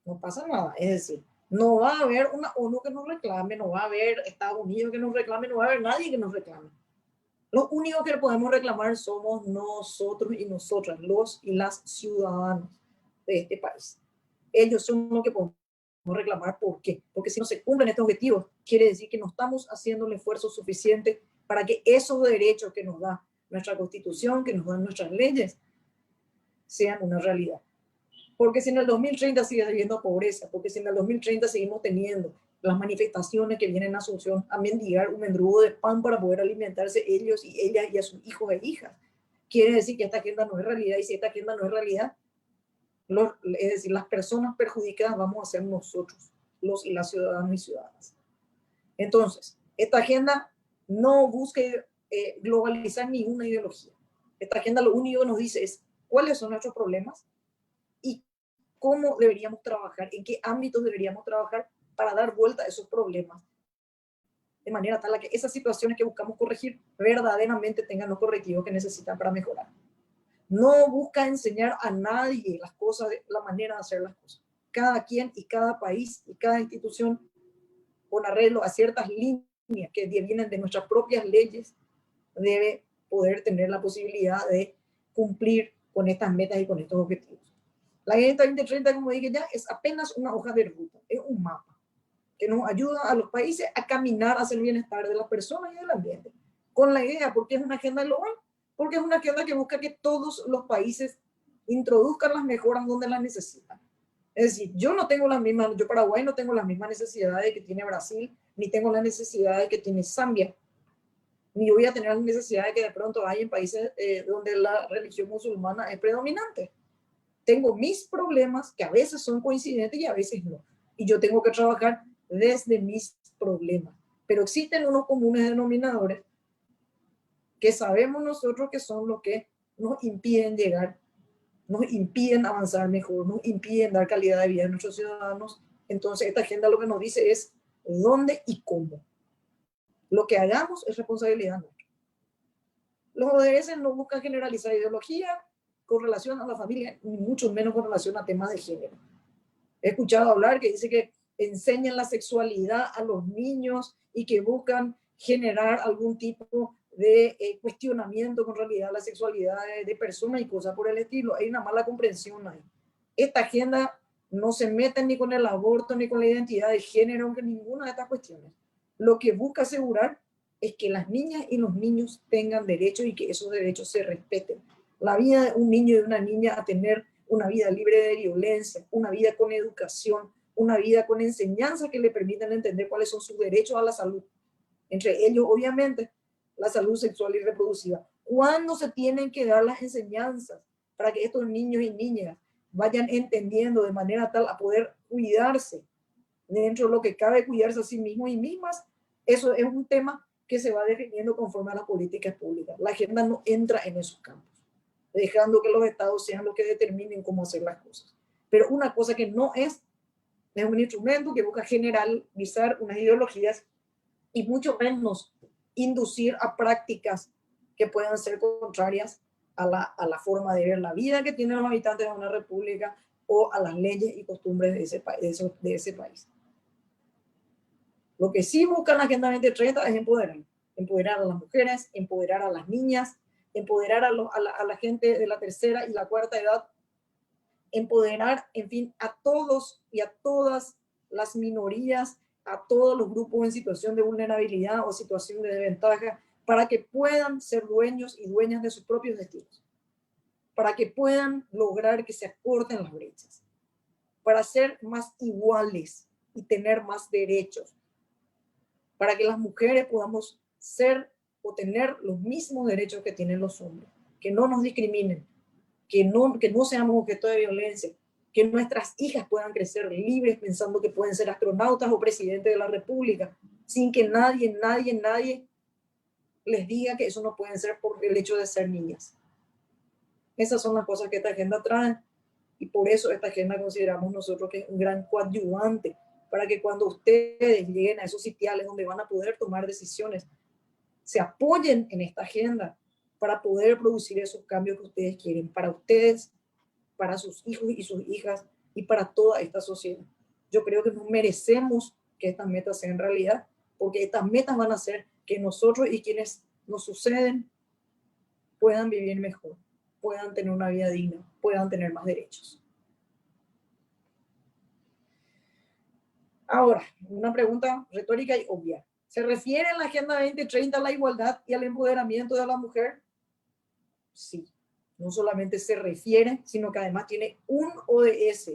no pasa nada. Es decir, no va a haber una ONU que nos reclame, no va a haber Estados Unidos que nos reclame, no va a haber nadie que nos reclame. Los únicos que podemos reclamar somos nosotros y nosotras, los y las ciudadanos de este país. Ellos son los que podemos reclamar. ¿Por qué? Porque si no se cumplen estos objetivos, quiere decir que no estamos haciendo el esfuerzo suficiente para que esos derechos que nos da nuestra Constitución, que nos dan nuestras leyes, sean una realidad. Porque si en el 2030 sigue habiendo pobreza, porque si en el 2030 seguimos teniendo las manifestaciones que vienen a Asunción a mendigar un mendrugo de pan para poder alimentarse ellos y ellas y a sus hijos e hijas, quiere decir que esta agenda no es realidad. Y si esta agenda no es realidad, es decir, las personas perjudicadas vamos a ser nosotros, los y las ciudadanos y ciudadanas. Entonces, esta agenda no busca globalizar ninguna ideología. Esta agenda lo único que nos dice es cuáles son nuestros problemas y cómo deberíamos trabajar, en qué ámbitos deberíamos trabajar para dar vuelta a esos problemas, de manera tal a que esas situaciones que buscamos corregir verdaderamente tengan los correctivos que necesitan para mejorar. No busca enseñar a nadie las cosas, la manera de hacer las cosas. Cada quien y cada país y cada institución, con arreglo a ciertas líneas que vienen de nuestras propias leyes, debe poder tener la posibilidad de cumplir con estas metas y con estos objetivos. La Agenda 2030, como dije ya, es apenas una hoja de ruta, es un mapa que nos ayuda a los países a caminar hacia el bienestar de las personas y del ambiente. Con la idea, porque es una agenda global, porque es una agenda que busca que todos los países introduzcan las mejoras donde las necesitan. Es decir, yo Paraguay no tengo las mismas necesidades que tiene Brasil, ni tengo las necesidades que tiene Zambia, ni voy a tener las necesidades que de pronto hay en países donde la religión musulmana es predominante. Tengo mis problemas que a veces son coincidentes y a veces no. Y yo tengo que trabajar desde mis problemas. Pero existen unos comunes denominadores que sabemos nosotros que son los que nos impiden llegar, nos impiden avanzar mejor, nos impiden dar calidad de vida a nuestros ciudadanos. Entonces esta agenda lo que nos dice es dónde y cómo. Lo que hagamos es responsabilidad nuestra. Los ODS no buscan generalizar ideología con relación a la familia, ni mucho menos con relación a temas de género. He escuchado hablar que dice que enseñan la sexualidad a los niños y que buscan generar algún tipo de cuestionamiento con realidad la sexualidad de personas y cosas por el estilo. Hay una mala comprensión ahí. Esta agenda no se mete ni con el aborto ni con la identidad de género, ni ninguna de estas cuestiones. Lo que busca asegurar es que las niñas y los niños tengan derechos y que esos derechos se respeten. La vida de un niño y de una niña a tener una vida libre de violencia, una vida con educación, una vida con enseñanza que le permitan entender cuáles son sus derechos a la salud. Entre ellos, obviamente, la salud sexual y reproductiva. ¿Cuándo se tienen que dar las enseñanzas para que estos niños y niñas vayan entendiendo de manera tal a poder cuidarse dentro de lo que cabe, cuidarse a sí mismos y mismas? Eso es un tema que se va definiendo conforme a las políticas públicas. La agenda no entra en esos campos, dejando que los estados sean los que determinen cómo hacer las cosas. Pero una cosa que no es un instrumento que busca generalizar unas ideologías y mucho menos inducir a prácticas que puedan ser contrarias a la forma de ver la vida que tienen los habitantes de una república o a las leyes y costumbres de ese país. Lo que sí busca la Agenda 2030 es empoderar a las mujeres, empoderar a las niñas, empoderar a la gente de la tercera y la cuarta edad, empoderar, en fin, a todos y a todas las minorías, a todos los grupos en situación de vulnerabilidad o situación de desventaja, para que puedan ser dueños y dueñas de sus propios destinos. para que puedan lograr que se acorten las brechas, para ser más iguales y tener más derechos, para que las mujeres podamos ser o tener los mismos derechos que tienen los hombres, que no nos discriminen, que no seamos objeto de violencia, que nuestras hijas puedan crecer libres pensando que pueden ser astronautas o presidentes de la República, sin que nadie les diga que eso no pueden ser por el hecho de ser niñas. Esas son las cosas que esta agenda trae, y por eso esta agenda consideramos nosotros que es un gran coadyuvante para que cuando ustedes lleguen a esos sitiales donde van a poder tomar decisiones, se apoyen en esta agenda para poder producir esos cambios que ustedes quieren, para ustedes, para sus hijos y sus hijas y para toda esta sociedad. Yo creo que nos merecemos que estas metas sean realidad, porque estas metas van a hacer que nosotros y quienes nos suceden puedan vivir mejor, puedan tener una vida digna, puedan tener más derechos. Ahora, una pregunta retórica y obvia. ¿Se refiere en la Agenda 2030 a la igualdad y al empoderamiento de la mujer? Sí. No solamente se refiere, sino que además tiene un ODS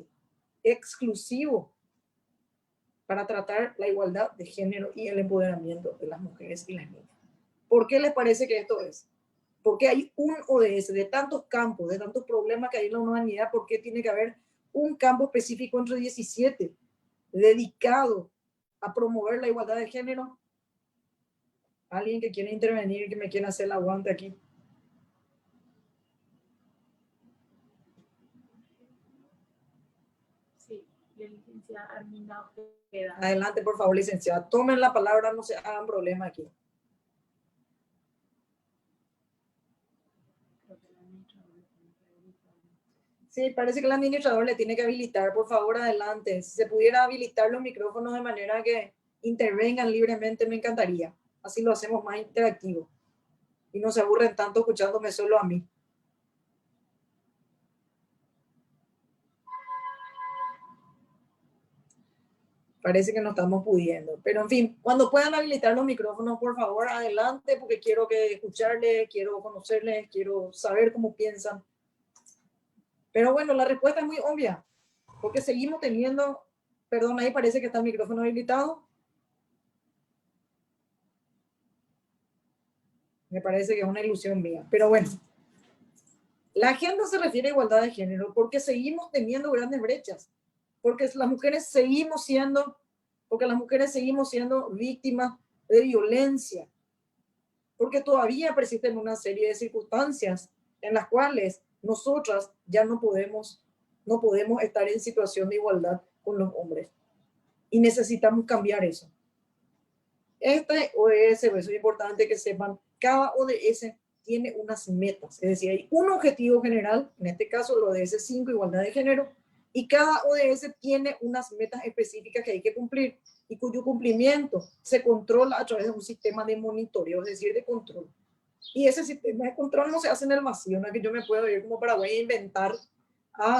exclusivo para tratar la igualdad de género y el empoderamiento de las mujeres y las niñas. ¿Por qué les parece que esto es? Porque hay un ODS de tantos campos, de tantos problemas que hay en la humanidad. ¿Por qué tiene que haber un campo específico entre 17 dedicado a promover la igualdad de género? ¿Alguien que quiere intervenir, que me quiera hacer el aguante aquí? Sí, la licenciada Arminda Ojeda. Adelante, por favor, licenciada. Tomen la palabra, no se hagan problema aquí. Sí, parece que el administrador le tiene que habilitar. Por favor, adelante. Si se pudiera habilitar los micrófonos de manera que intervengan libremente, me encantaría. Así lo hacemos más interactivo. Y no se aburren tanto escuchándome solo a mí. Parece que no estamos pudiendo. Pero en fin, cuando puedan habilitar los micrófonos, por favor, adelante, porque quiero escucharles, quiero conocerles, quiero saber cómo piensan. Pero bueno, la respuesta es muy obvia, porque seguimos teniendo, perdón, ahí parece que está el micrófono habilitado. Me parece que es una ilusión mía, pero bueno. La agenda se refiere a igualdad de género porque seguimos teniendo grandes brechas, porque las mujeres seguimos siendo víctimas de violencia, porque todavía persisten una serie de circunstancias en las cuales nosotras ya no podemos estar en situación de igualdad con los hombres. Y necesitamos cambiar eso. Este ODS, eso es importante que sepan, cada ODS tiene unas metas. Es decir, hay un objetivo general, en este caso el ODS 5, igualdad de género, y cada ODS tiene unas metas específicas que hay que cumplir y cuyo cumplimiento se controla a través de un sistema de monitoreo, es decir, de control. Y ese sistema de control no se hace en el vacío, no es que yo me puedo ir como Paraguay a inventar,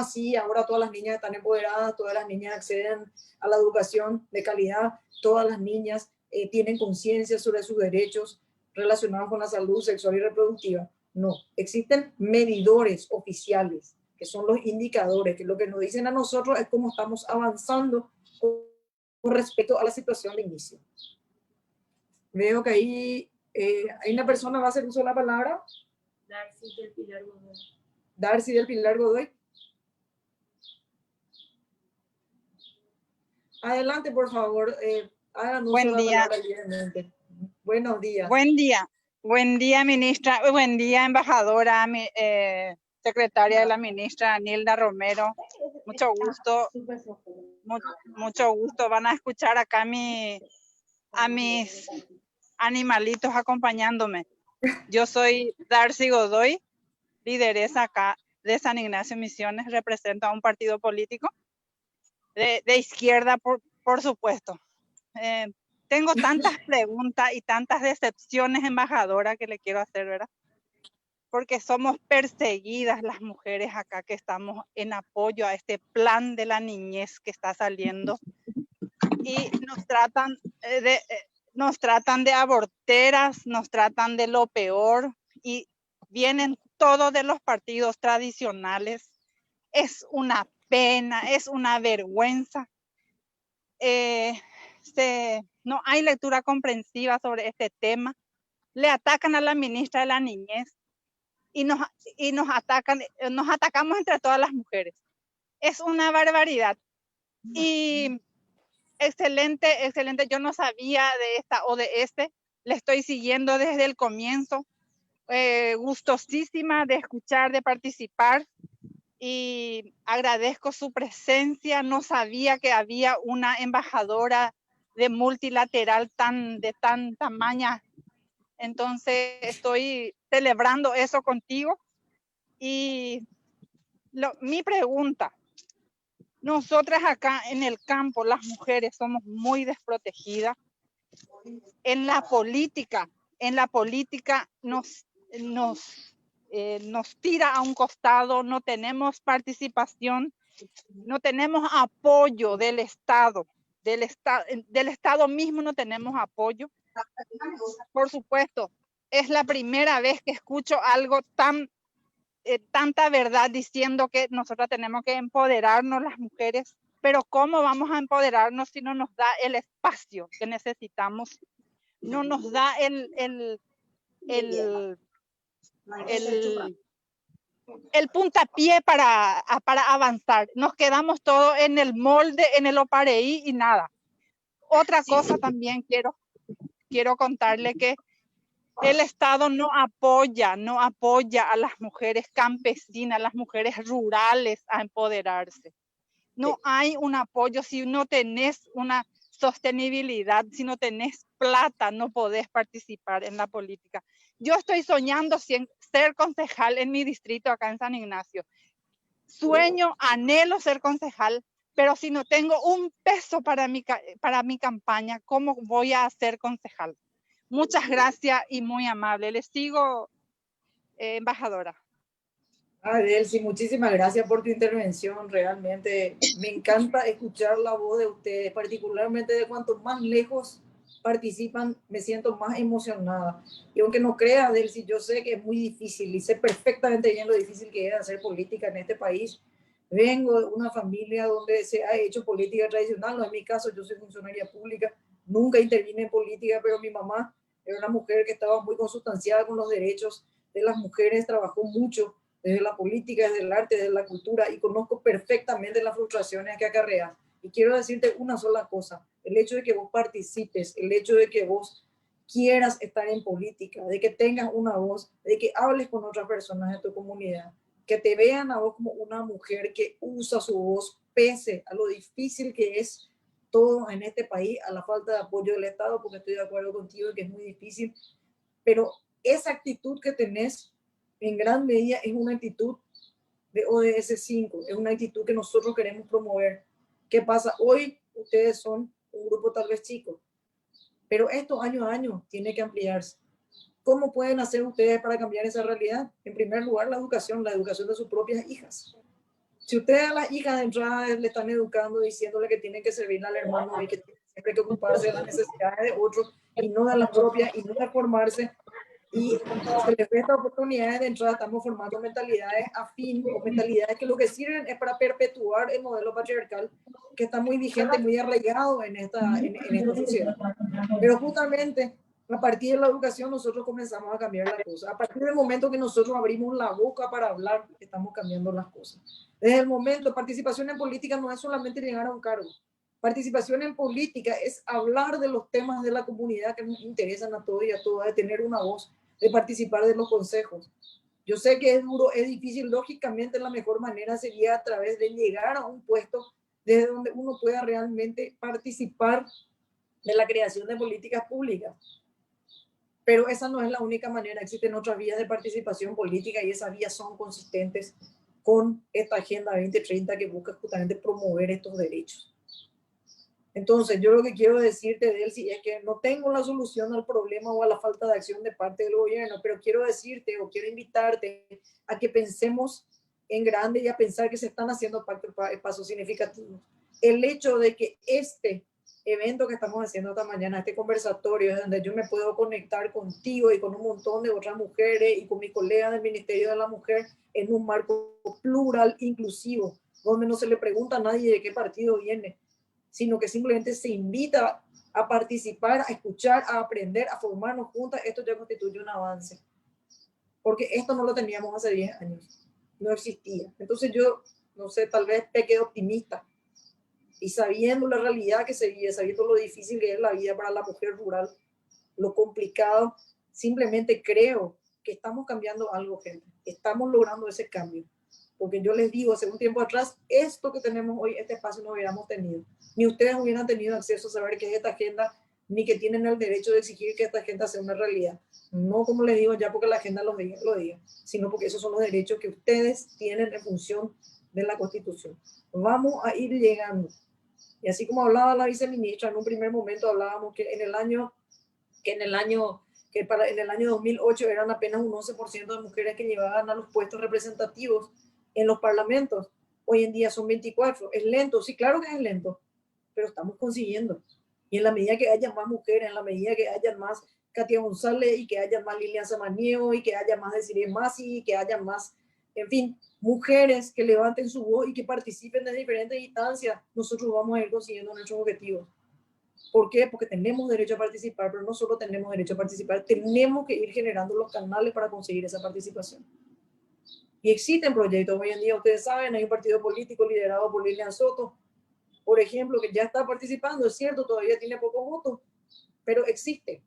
sí, ahora todas las niñas están empoderadas, todas las niñas acceden a la educación de calidad, todas las niñas tienen conciencia sobre sus derechos relacionados con la salud sexual y reproductiva. No, existen medidores oficiales, que son los indicadores, que lo que nos dicen a nosotros es cómo estamos avanzando con respecto a la situación de inicio. Veo que ahí hay una persona que va a hacer uso de la palabra. Darcy del Pilar Godoy. Darcy del Pilar Godoy. Adelante, por favor. Hagan uso de la palabra libremente. Buenos días. Buen día, ministra. Buen día, embajadora, secretaria de la ministra Nilda Romero. Mucho gusto. Mucho gusto. Van a escuchar acá a mis animalitos acompañándome. Yo soy Darcy Godoy, lideresa acá de San Ignacio Misiones, represento a un partido político de izquierda, por supuesto. Tengo tantas preguntas y tantas decepciones, embajadora, que le quiero hacer, ¿verdad? Porque somos perseguidas las mujeres acá que estamos en apoyo a este plan de la niñez que está saliendo y nos tratan de aborteras, nos tratan de lo peor y vienen todos de los partidos tradicionales. Es una pena, es una vergüenza. No hay lectura comprensiva sobre este tema. Le atacan a la ministra de la Niñez y nos atacamos entre todas las mujeres. Es una barbaridad. Y excelente, excelente. Yo no sabía de esta o de este. Le estoy siguiendo desde el comienzo. Gustosísima de escuchar, de participar. Y agradezco su presencia. No sabía que había una embajadora de multilateral de tan tamaña. Entonces estoy celebrando eso contigo. Y mi pregunta, nosotras acá en el campo, las mujeres somos muy desprotegidas. En la política nos tira a un costado, no tenemos participación, no tenemos apoyo del Estado mismo no tenemos apoyo. Por supuesto, es la primera vez que escucho algo tanta verdad diciendo que nosotras tenemos que empoderarnos las mujeres, pero ¿cómo vamos a empoderarnos si no nos da el espacio que necesitamos? No nos da el puntapié para avanzar. Nos quedamos todos en el molde, en el opareí y nada. Otra cosa también quiero contarle que el Estado no apoya a las mujeres campesinas, a las mujeres rurales a empoderarse. No hay un apoyo. Si no tenés una sostenibilidad, si no tenés plata, no podés participar en la política. Yo estoy soñando ser concejal en mi distrito acá en San Ignacio. Sueño, anhelo ser concejal, pero si no tengo un peso para mi campaña, ¿cómo voy a ser concejal? Muchas gracias y muy amable. Les sigo, embajadora. Delcy, muchísimas gracias por tu intervención. Realmente me encanta escuchar la voz de ustedes, particularmente de cuanto más lejos participan, me siento más emocionada. Y aunque no creas, Delcy, yo sé que es muy difícil y sé perfectamente bien lo difícil que es hacer política en este país. Vengo de una familia donde se ha hecho política tradicional, no es mi caso, yo soy funcionaria pública, nunca intervine en política, pero mi mamá era una mujer que estaba muy consustanciada con los derechos de las mujeres, trabajó mucho desde la política, desde el arte, desde la cultura, y conozco perfectamente las frustraciones que acarrea. Y quiero decirte una sola cosa, el hecho de que vos participes, el hecho de que vos quieras estar en política, de que tengas una voz, de que hables con otras personas de tu comunidad, que te vean a vos como una mujer que usa su voz pese a lo difícil que es todo en este país, a la falta de apoyo del Estado, porque estoy de acuerdo contigo que es muy difícil, pero esa actitud que tenés en gran medida es una actitud de ODS 5, es una actitud que nosotros queremos promover. ¿Qué pasa? Hoy ustedes son un grupo tal vez chico, pero esto año a año tiene que ampliarse. ¿Cómo pueden hacer ustedes para cambiar esa realidad? En primer lugar, la educación de sus propias hijas. Si ustedes a las hijas de entrada le están educando diciéndole que tienen que servirle al hermano y que tienen siempre que ocuparse de las necesidades de otros y no de las propias y no de formarse, y se les presta oportunidades de entrada, estamos formando mentalidades afín o mentalidades que lo que sirven es para perpetuar el modelo patriarcal que está muy vigente, muy arraigado en esta sociedad. Pero justamente a partir de la educación nosotros comenzamos a cambiar las cosas. A partir del momento que nosotros abrimos la boca para hablar, estamos cambiando las cosas. Desde el momento, participación en política no es solamente llegar a un cargo. Participación en política es hablar de los temas de la comunidad que nos interesan a todos y a todas, de tener una voz, de participar de los consejos. Yo sé que es duro, es difícil, lógicamente la mejor manera sería a través de llegar a un puesto desde donde uno pueda realmente participar de la creación de políticas públicas. Pero esa no es la única manera, existen otras vías de participación política y esas vías son consistentes con esta Agenda 2030 que busca justamente promover estos derechos. Entonces, yo lo que quiero decirte, Delcy, es que no tengo la solución al problema o a la falta de acción de parte del gobierno, pero quiero decirte o quiero invitarte a que pensemos en grande y a pensar que se están haciendo pasos significativos. El hecho de que este evento que estamos haciendo esta mañana, este conversatorio, donde yo me puedo conectar contigo y con un montón de otras mujeres y con mis colegas del Ministerio de la Mujer en un marco plural, inclusivo, donde no se le pregunta a nadie de qué partido viene, sino que simplemente se invita a participar, a escuchar, a aprender, a formarnos juntas. Esto ya constituye un avance, porque esto no lo teníamos hace 10 años, no existía. Entonces yo, no sé, tal vez pequé optimista, y sabiendo la realidad que se vive, sabiendo lo difícil que es la vida para la mujer rural, lo complicado, simplemente creo que estamos cambiando algo, gente. Estamos logrando ese cambio. Porque yo les digo, hace un tiempo atrás, esto que tenemos hoy, este espacio, no hubiéramos tenido. Ni ustedes hubieran tenido acceso a saber qué es esta agenda, ni que tienen el derecho de exigir que esta agenda sea una realidad. No, como les digo, ya porque la agenda lo diga, sino porque esos son los derechos que ustedes tienen en función de la Constitución. Vamos a ir llegando. Y así como hablaba la viceministra, en un primer momento hablábamos que en el año 2008 eran apenas un 11% de mujeres que llegaban a los puestos representativos en los parlamentos. Hoy en día son 24%. Es lento, sí, claro que es lento, pero estamos consiguiendo. Y en la medida que haya más mujeres, en la medida que haya más Katia González y que haya más Lilian Samaniego y que haya más Desiree Masi y que haya más, en fin, mujeres que levanten su voz y que participen de diferentes instancias, nosotros vamos a ir consiguiendo nuestros objetivos. ¿Por qué? Porque tenemos derecho a participar, pero no solo tenemos derecho a participar, tenemos que ir generando los canales para conseguir esa participación. Y existen proyectos hoy en día, ustedes saben, hay un partido político liderado por Lilian Soto, por ejemplo, que ya está participando, es cierto, todavía tiene pocos votos, pero existe.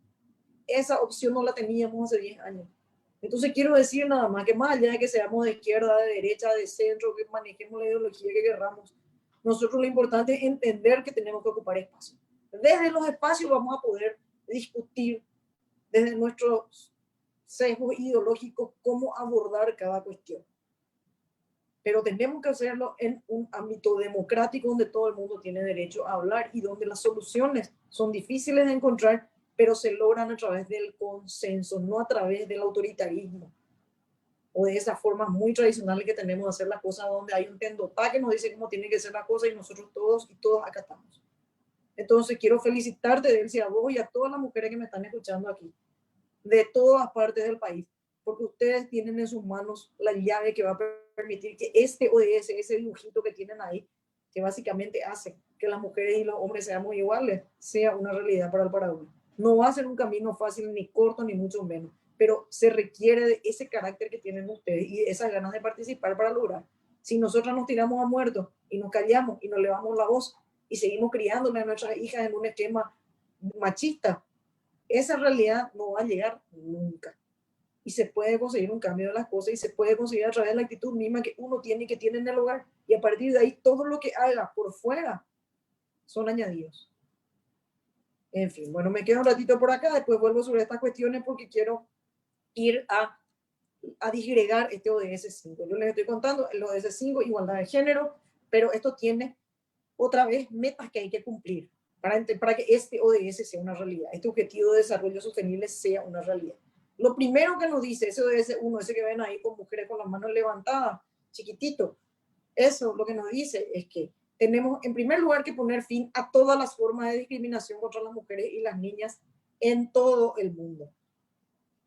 Esa opción no la teníamos hace 10 años. Entonces quiero decir nada más que más allá de que seamos de izquierda, de derecha, de centro, que manejemos la ideología que querramos, nosotros lo importante es entender que tenemos que ocupar espacio. Desde los espacios vamos a poder discutir desde nuestros sesgos ideológicos cómo abordar cada cuestión. Pero tenemos que hacerlo en un ámbito democrático donde todo el mundo tiene derecho a hablar y donde las soluciones son difíciles de encontrar, pero se logran a través del consenso, no a través del autoritarismo o de esas formas muy tradicionales que tenemos de hacer las cosas, donde hay un tendotá que nos dice cómo tiene que ser la cosa y nosotros todos y todas acatamos. Entonces quiero felicitarte, Delcy, a vos y a todas las mujeres que me están escuchando aquí, de todas partes del país, porque ustedes tienen en sus manos la llave que va a permitir que este ODS, ese dibujito que tienen ahí, que básicamente hace que las mujeres y los hombres seamos iguales, sea una realidad para el Paraguay. No va a ser un camino fácil, ni corto, ni mucho menos, pero se requiere de ese carácter que tienen ustedes y de esas ganas de participar para lograr. Si nosotros nos tiramos a muertos y nos callamos y nos levamos la voz y seguimos criándole a nuestras hijas en un esquema machista, esa realidad no va a llegar nunca. Y se puede conseguir un cambio de las cosas y se puede conseguir a través de la actitud misma que uno tiene y que tiene en el hogar. Y a partir de ahí, todo lo que haga por fuera son añadidos. En fin, bueno, me quedo un ratito por acá, después vuelvo sobre estas cuestiones porque quiero ir a disgregar este ODS 5. Yo les estoy contando el ODS 5, igualdad de género, pero esto tiene otra vez metas que hay que cumplir para que este ODS sea una realidad, este objetivo de desarrollo sostenible sea una realidad. Lo primero que nos dice ese ODS 1, ese que ven ahí con mujeres con las manos levantadas, chiquitito, eso lo que nos dice es que tenemos en primer lugar que poner fin a todas las formas de discriminación contra las mujeres y las niñas en todo el mundo.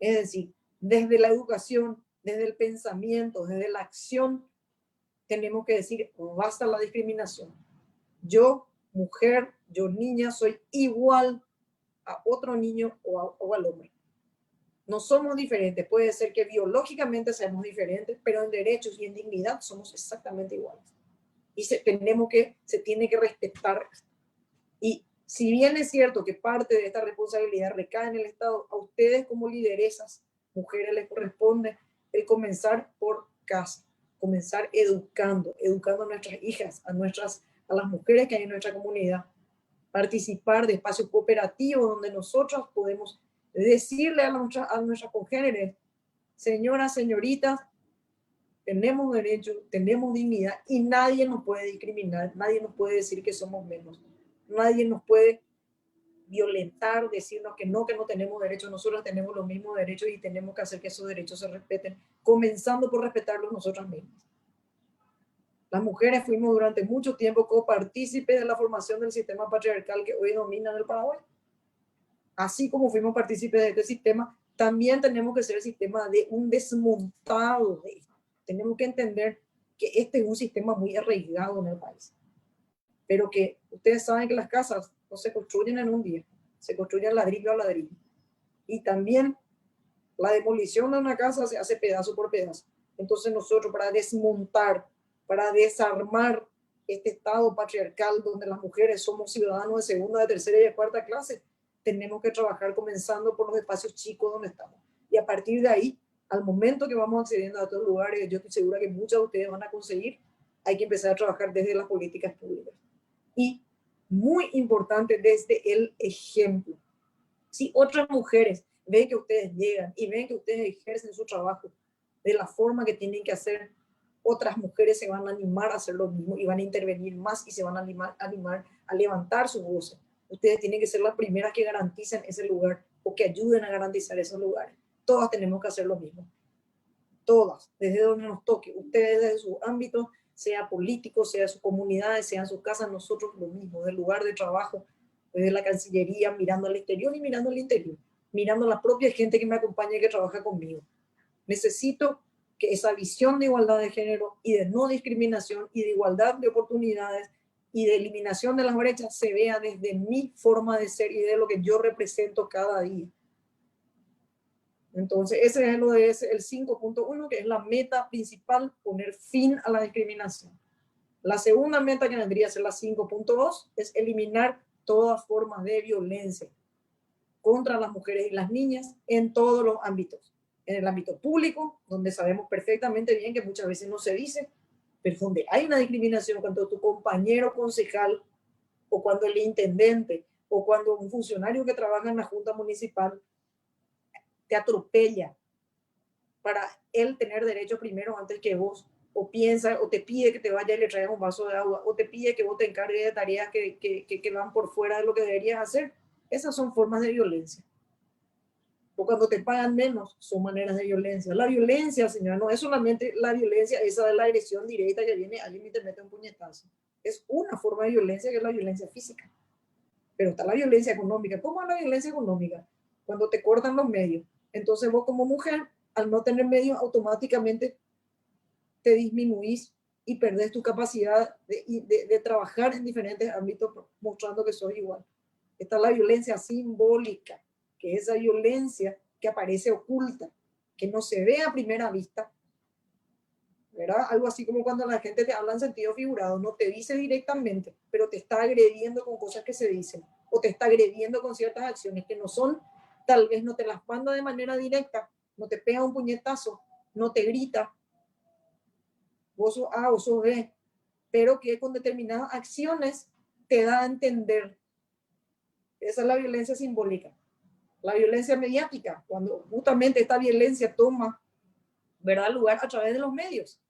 Es decir, desde la educación, desde el pensamiento, desde la acción, tenemos que decir, basta la discriminación. Yo, mujer, yo niña, soy igual a otro niño o al hombre. No somos diferentes. Puede ser que biológicamente seamos diferentes, pero en derechos y en dignidad somos exactamente iguales. Y se tiene que respetar. Y si bien es cierto que parte de esta responsabilidad recae en el Estado, a ustedes como lideresas, mujeres, les corresponde el comenzar por casa, comenzar educando a nuestras hijas, a las mujeres que hay en nuestra comunidad, participar de espacios cooperativos donde nosotros podemos decirle a nuestras congéneres, señoras, señoritas, tenemos derecho, tenemos dignidad y nadie nos puede discriminar, nadie nos puede decir que somos menos, nadie nos puede violentar, decirnos que no tenemos derechos, nosotros tenemos los mismos derechos y tenemos que hacer que esos derechos se respeten, comenzando por respetarlos nosotras mismas. Las mujeres fuimos durante mucho tiempo copartícipes de la formación del sistema patriarcal que hoy domina en el Paraguay. Así como fuimos partícipes de este sistema, también tenemos que ser el sistema de un desmontado de esto. Tenemos que entender que este es un sistema muy arraigado en el país. Pero que ustedes saben que las casas no se construyen en un día, se construyen ladrillo a ladrillo. Y también la demolición de una casa se hace pedazo por pedazo. Entonces nosotros para desmontar, para desarmar este estado patriarcal donde las mujeres somos ciudadanos de segunda, de tercera y de cuarta clase, tenemos que trabajar comenzando por los espacios chicos donde estamos. Y a partir de ahí, al momento que vamos accediendo a otros lugares, yo estoy segura que muchos de ustedes van a conseguir, hay que empezar a trabajar desde las políticas públicas. Y muy importante, desde el ejemplo. Si otras mujeres ven que ustedes llegan y ven que ustedes ejercen su trabajo de la forma que tienen que hacer, otras mujeres se van a animar a hacer lo mismo y van a intervenir más y se van a animar a levantar su voz. Ustedes tienen que ser las primeras que garanticen ese lugar o que ayuden a garantizar esos lugares. Todas tenemos que hacer lo mismo. Todas, desde donde nos toque. Ustedes desde su ámbito, sea político, sea su comunidad, sea en sus casas, nosotros lo mismo, del lugar de trabajo, desde la Cancillería, mirando al exterior y mirando al interior, mirando a la propia gente que me acompaña y que trabaja conmigo. Necesito que esa visión de igualdad de género y de no discriminación y de igualdad de oportunidades y de eliminación de las brechas se vea desde mi forma de ser y de lo que yo represento cada día. Entonces, ese es lo de el 5.1, que es la meta principal, poner fin a la discriminación. La segunda meta, que vendría a ser la 5.2, es eliminar todas formas de violencia contra las mujeres y las niñas en todos los ámbitos. En el ámbito público, donde sabemos perfectamente bien que muchas veces no se dice, pero donde hay una discriminación cuando tu compañero concejal o cuando el intendente o cuando un funcionario que trabaja en la junta municipal te atropella para él tener derecho primero antes que vos, o piensa, o te pide que te vaya y le traigas un vaso de agua, o te pide que vos te encargues de tareas que van por fuera de lo que deberías hacer. Esas son formas de violencia. O cuando te pagan menos, son maneras de violencia. La violencia, señora, no es solamente la violencia esa de la agresión directa que viene alguien y te mete un puñetazo. Es una forma de violencia que es la violencia física. Pero está la violencia económica. ¿Cómo es la violencia económica? Cuando te cortan los medios. Entonces vos como mujer, al no tener medios, automáticamente te disminuís y perdés tu capacidad de trabajar en diferentes ámbitos mostrando que sos igual. Está la violencia simbólica, que es esa violencia que aparece oculta, que no se ve a primera vista, ¿verdad? Algo así como cuando la gente te habla en sentido figurado, no te dice directamente, pero te está agrediendo con cosas que se dicen, o te está agrediendo con ciertas acciones que no son, tal vez no te las manda de manera directa, no te pega un puñetazo, no te grita, vos sos A o sos B, pero que con determinadas acciones te da a entender. Esa es la violencia simbólica. La violencia mediática, cuando justamente esta violencia toma, ¿verdad?, lugar a través de los medios.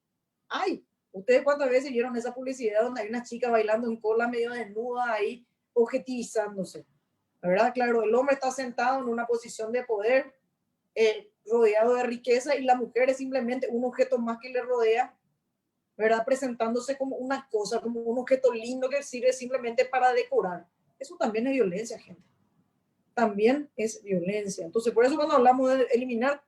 Ay, ¿ustedes cuántas veces vieron esa publicidad donde hay una chica bailando en cola medio desnuda ahí, objetivizándose? La verdad, claro, el hombre está sentado en una posición de poder, rodeado de riqueza, y la mujer es simplemente un objeto más que le rodea, ¿verdad?, presentándose como una cosa, como un objeto lindo que sirve simplemente para decorar. Eso también es violencia, gente. También es violencia. Entonces, por eso cuando hablamos de eliminar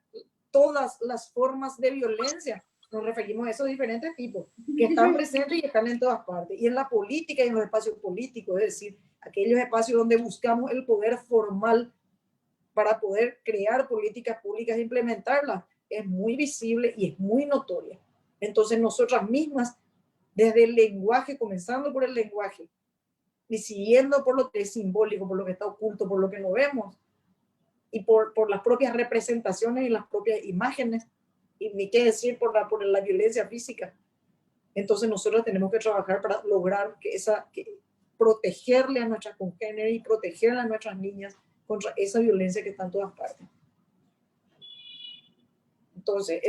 todas las formas de violencia, nos referimos a esos diferentes tipos que están presentes y están en todas partes. Y en la política y en los espacios políticos, es decir, aquellos espacios donde buscamos el poder formal para poder crear políticas públicas e implementarlas, es muy visible y es muy notoria. Entonces, nosotras mismas, desde el lenguaje, comenzando por el lenguaje, y siguiendo por lo que es simbólico, por lo que está oculto, por lo que no vemos, y por las propias representaciones y las propias imágenes, y ni qué decir por la violencia física. Entonces nosotros tenemos que trabajar para lograr que protegerle a nuestras congéneres y protegerle a nuestras niñas contra esa violencia que está en todas partes. Entonces,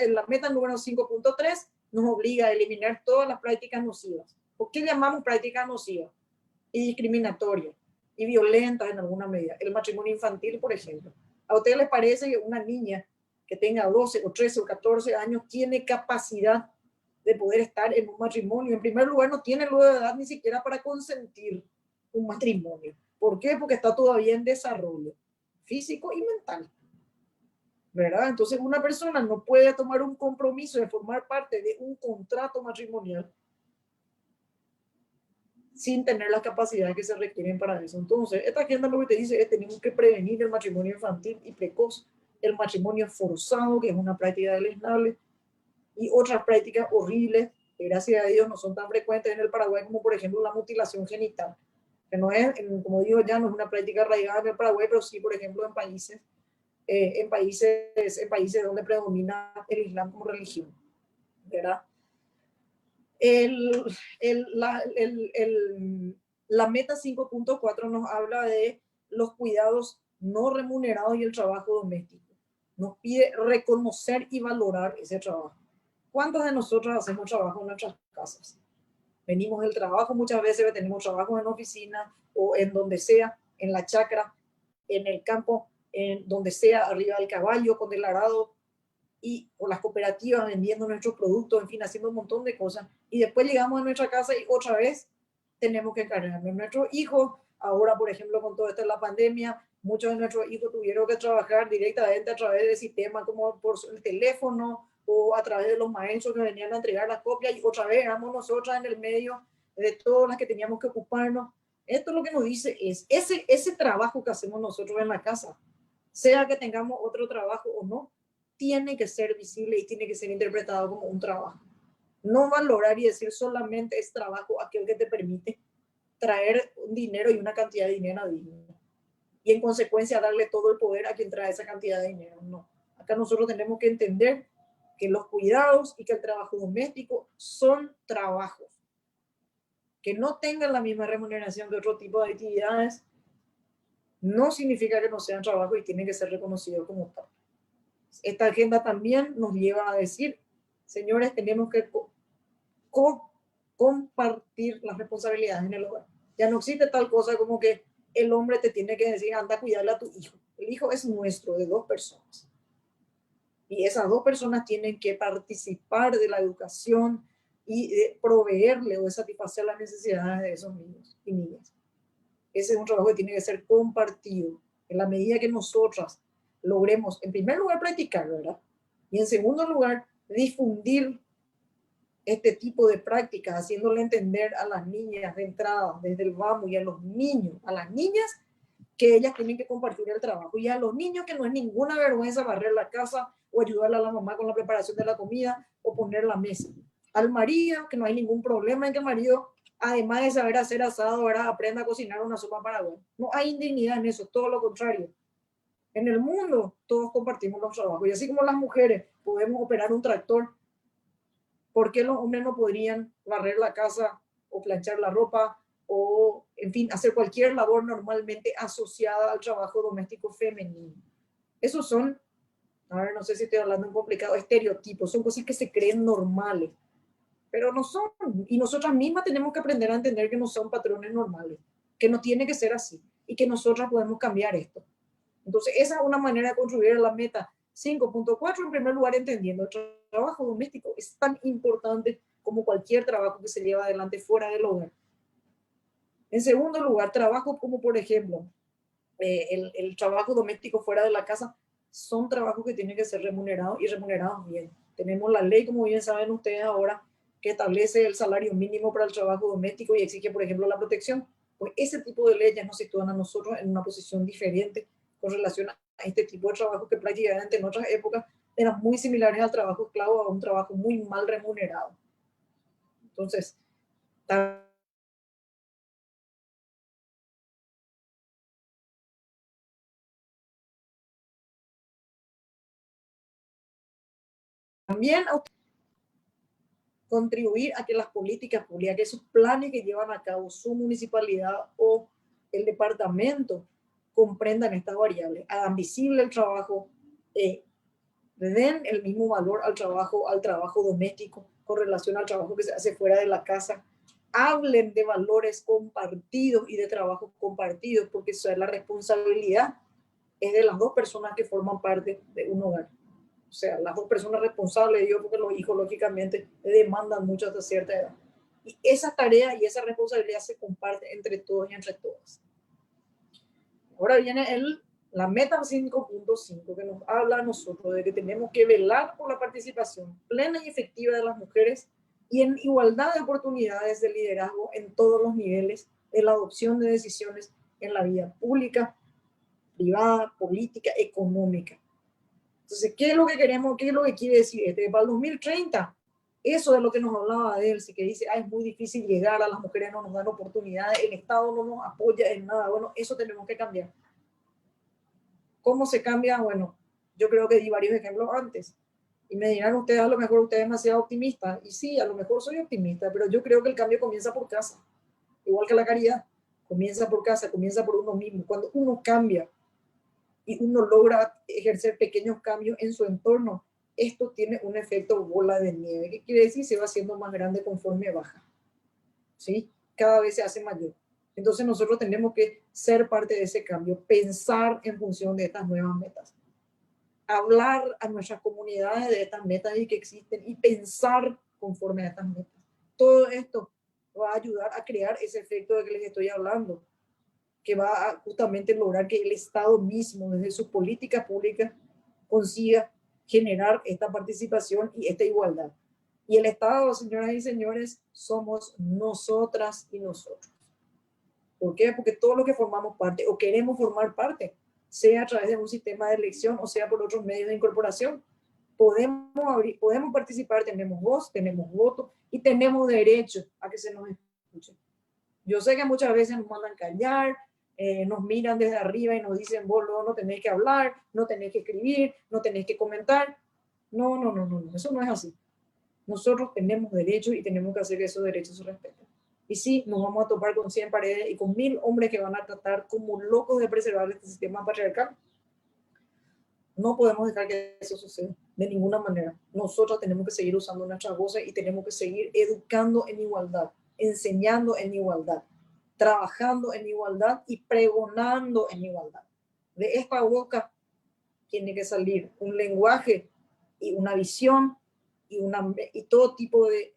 la meta número 5.3 nos obliga a eliminar todas las prácticas nocivas. ¿Por qué llamamos prácticas nocivas y discriminatorias y violentas en alguna medida? El matrimonio infantil, por ejemplo. ¿A ustedes les parece que una niña que tenga 12 o 13 o 14 años tiene capacidad de poder estar en un matrimonio. En primer lugar, no tiene luego de edad ni siquiera para consentir un matrimonio. ¿Por qué? Porque está todavía en desarrollo físico y mental, ¿verdad? Entonces una persona no puede tomar un compromiso de formar parte de un contrato matrimonial sin tener las capacidades que se requieren para eso. Entonces, esta agenda lo que te dice es que tenemos que prevenir el matrimonio infantil y precoz, el matrimonio forzado, que es una práctica deleznable, y otras prácticas horribles, que gracias a Dios no son tan frecuentes en el Paraguay, como por ejemplo la mutilación genital, que no es, como digo ya, no es una práctica arraigada en el Paraguay, pero sí, por ejemplo, en países donde predomina el Islam como religión, ¿verdad? La meta 5.4 nos habla de los cuidados no remunerados y el trabajo doméstico. Nos pide reconocer y valorar ese trabajo. ¿Cuántos de nosotros hacemos trabajo en nuestras casas? Venimos del trabajo muchas veces, tenemos trabajo en oficina o en donde sea, en la chacra, en el campo, en donde sea, arriba del caballo, con el arado, y con las cooperativas vendiendo nuestros productos, en fin, haciendo un montón de cosas. Y después llegamos a nuestra casa y otra vez tenemos que encargarnos. Nuestros hijos, ahora por ejemplo con todo esto de la pandemia, muchos de nuestros hijos tuvieron que trabajar directamente a través del sistema, como por el teléfono o a través de los maestros que venían a entregar las copias, y otra vez éramos nosotras en el medio de todas las que teníamos que ocuparnos. Esto lo que nos dice es ese trabajo que hacemos nosotros en la casa, sea que tengamos otro trabajo o no, tiene que ser visible y tiene que ser interpretado como un trabajo. No valorar y decir solamente es trabajo aquel que te permite traer un dinero y una cantidad de dinero digna. Y en consecuencia darle todo el poder a quien trae esa cantidad de dinero. No. Acá nosotros tenemos que entender que los cuidados y que el trabajo doméstico son trabajos. Que no tengan la misma remuneración que otro tipo de actividades no significa que no sean trabajo y tienen que ser reconocidos como tal. Esta agenda también nos lleva a decir, señores, tenemos que compartir las responsabilidades en el hogar. Ya no existe tal cosa como que el hombre te tiene que decir, anda a cuidarle a tu hijo. El hijo es nuestro, de dos personas. Y esas dos personas tienen que participar de la educación y de proveerle o de satisfacer las necesidades de esos niños y niñas. Ese es un trabajo que tiene que ser compartido. En la medida que nosotras logremos, en primer lugar, practicar, ¿verdad? Y en segundo lugar, difundir este tipo de prácticas, haciéndole entender a las niñas de entrada, desde el vamos, y a los niños, a las niñas, que ellas tienen que compartir el trabajo, y a los niños que no es ninguna vergüenza barrer la casa o ayudarle a la mamá con la preparación de la comida o poner la mesa. Al marido, que no hay ningún problema en que el marido, además de saber hacer asado, ¿verdad?, aprenda a cocinar una sopa paraguaya. No hay indignidad en eso, todo lo contrario. En el mundo todos compartimos los trabajos, y así como las mujeres podemos operar un tractor, ¿por qué los hombres no podrían barrer la casa o planchar la ropa o, en fin, hacer cualquier labor normalmente asociada al trabajo doméstico femenino? Esos son, a ver, no sé si estoy hablando en complicado, estereotipos, son cosas que se creen normales, pero no son, y nosotras mismas tenemos que aprender a entender que no son patrones normales, que no tiene que ser así, y que nosotras podemos cambiar esto. Entonces, esa es una manera de construir la meta 5.4, en primer lugar, entendiendo el trabajo doméstico es tan importante como cualquier trabajo que se lleva adelante fuera del hogar. En segundo lugar, trabajo como, por ejemplo, el trabajo doméstico fuera de la casa, son trabajos que tienen que ser remunerados y remunerados bien. Tenemos la ley, como bien saben ustedes ahora, que establece el salario mínimo para el trabajo doméstico y exige, por ejemplo, la protección. Pues ese tipo de leyes nos sitúan a nosotros en una posición diferente con relación a este tipo de trabajo que prácticamente en otras épocas eran muy similares al trabajo esclavo, a un trabajo muy mal remunerado. Entonces, también contribuir a que las políticas públicas, que esos planes que llevan a cabo su municipalidad o el departamento comprendan estas variables, hagan visible el trabajo, den el mismo valor al trabajo doméstico con relación al trabajo que se hace fuera de la casa, hablen de valores compartidos y de trabajo compartidos, porque eso es la responsabilidad, es de las dos personas que forman parte de un hogar. O sea, las dos personas responsables, yo, porque los hijos lógicamente demandan mucho hasta cierta edad. Y esa tarea y esa responsabilidad se comparte entre todos y entre todas. Ahora viene la meta 5.5 que nos habla a nosotros de que tenemos que velar por la participación plena y efectiva de las mujeres y en igualdad de oportunidades de liderazgo en todos los niveles de la adopción de decisiones en la vida pública, privada, política, económica. Entonces, ¿qué es lo que queremos? ¿Qué es lo que quiere decir? Para el 2030, eso es lo que nos hablaba de él, que dice, es muy difícil llegar, a las mujeres no nos dan oportunidades, el Estado no nos apoya en nada. Bueno, eso tenemos que cambiar. ¿Cómo se cambia? Bueno, yo creo que di varios ejemplos antes. Y me dirán ustedes, a lo mejor usted es demasiado optimista. Y sí, a lo mejor soy optimista, pero yo creo que el cambio comienza por casa. Igual que la caridad, comienza por casa, comienza por uno mismo. Cuando uno cambia y uno logra ejercer pequeños cambios en su entorno, esto tiene un efecto bola de nieve. ¿Qué quiere decir? Se va haciendo más grande conforme baja. ¿Sí? Cada vez se hace mayor. Entonces nosotros tenemos que ser parte de ese cambio, pensar en función de estas nuevas metas, hablar a nuestras comunidades de estas metas y que existen y pensar conforme a estas metas. Todo esto va a ayudar a crear ese efecto de que les estoy hablando, que va a justamente lograr que el Estado mismo, desde sus políticas públicas, consiga generar esta participación y esta igualdad. Y el Estado, señoras y señores, somos nosotras y nosotros. ¿Por qué? Porque todos los que formamos parte o queremos formar parte, sea a través de un sistema de elección o sea por otros medios de incorporación, podemos participar, tenemos voz, tenemos voto y tenemos derecho a que se nos escuche. Yo sé que muchas veces nos mandan callar, nos miran desde arriba y nos dicen, vos no tenés que hablar, no tenés que escribir, no tenés que comentar. No, eso no es así. Nosotros tenemos derechos y tenemos que hacer que esos derechos se respeten. Y sí, nos vamos a topar con 100 paredes y con 1000 hombres que van a tratar como locos de preservar este sistema patriarcal. No podemos dejar que eso suceda de ninguna manera. Nosotros tenemos que seguir usando nuestras voces y tenemos que seguir educando en igualdad, enseñando en igualdad, trabajando en igualdad y pregonando en igualdad. De esta boca tiene que salir un lenguaje y una visión y todo tipo de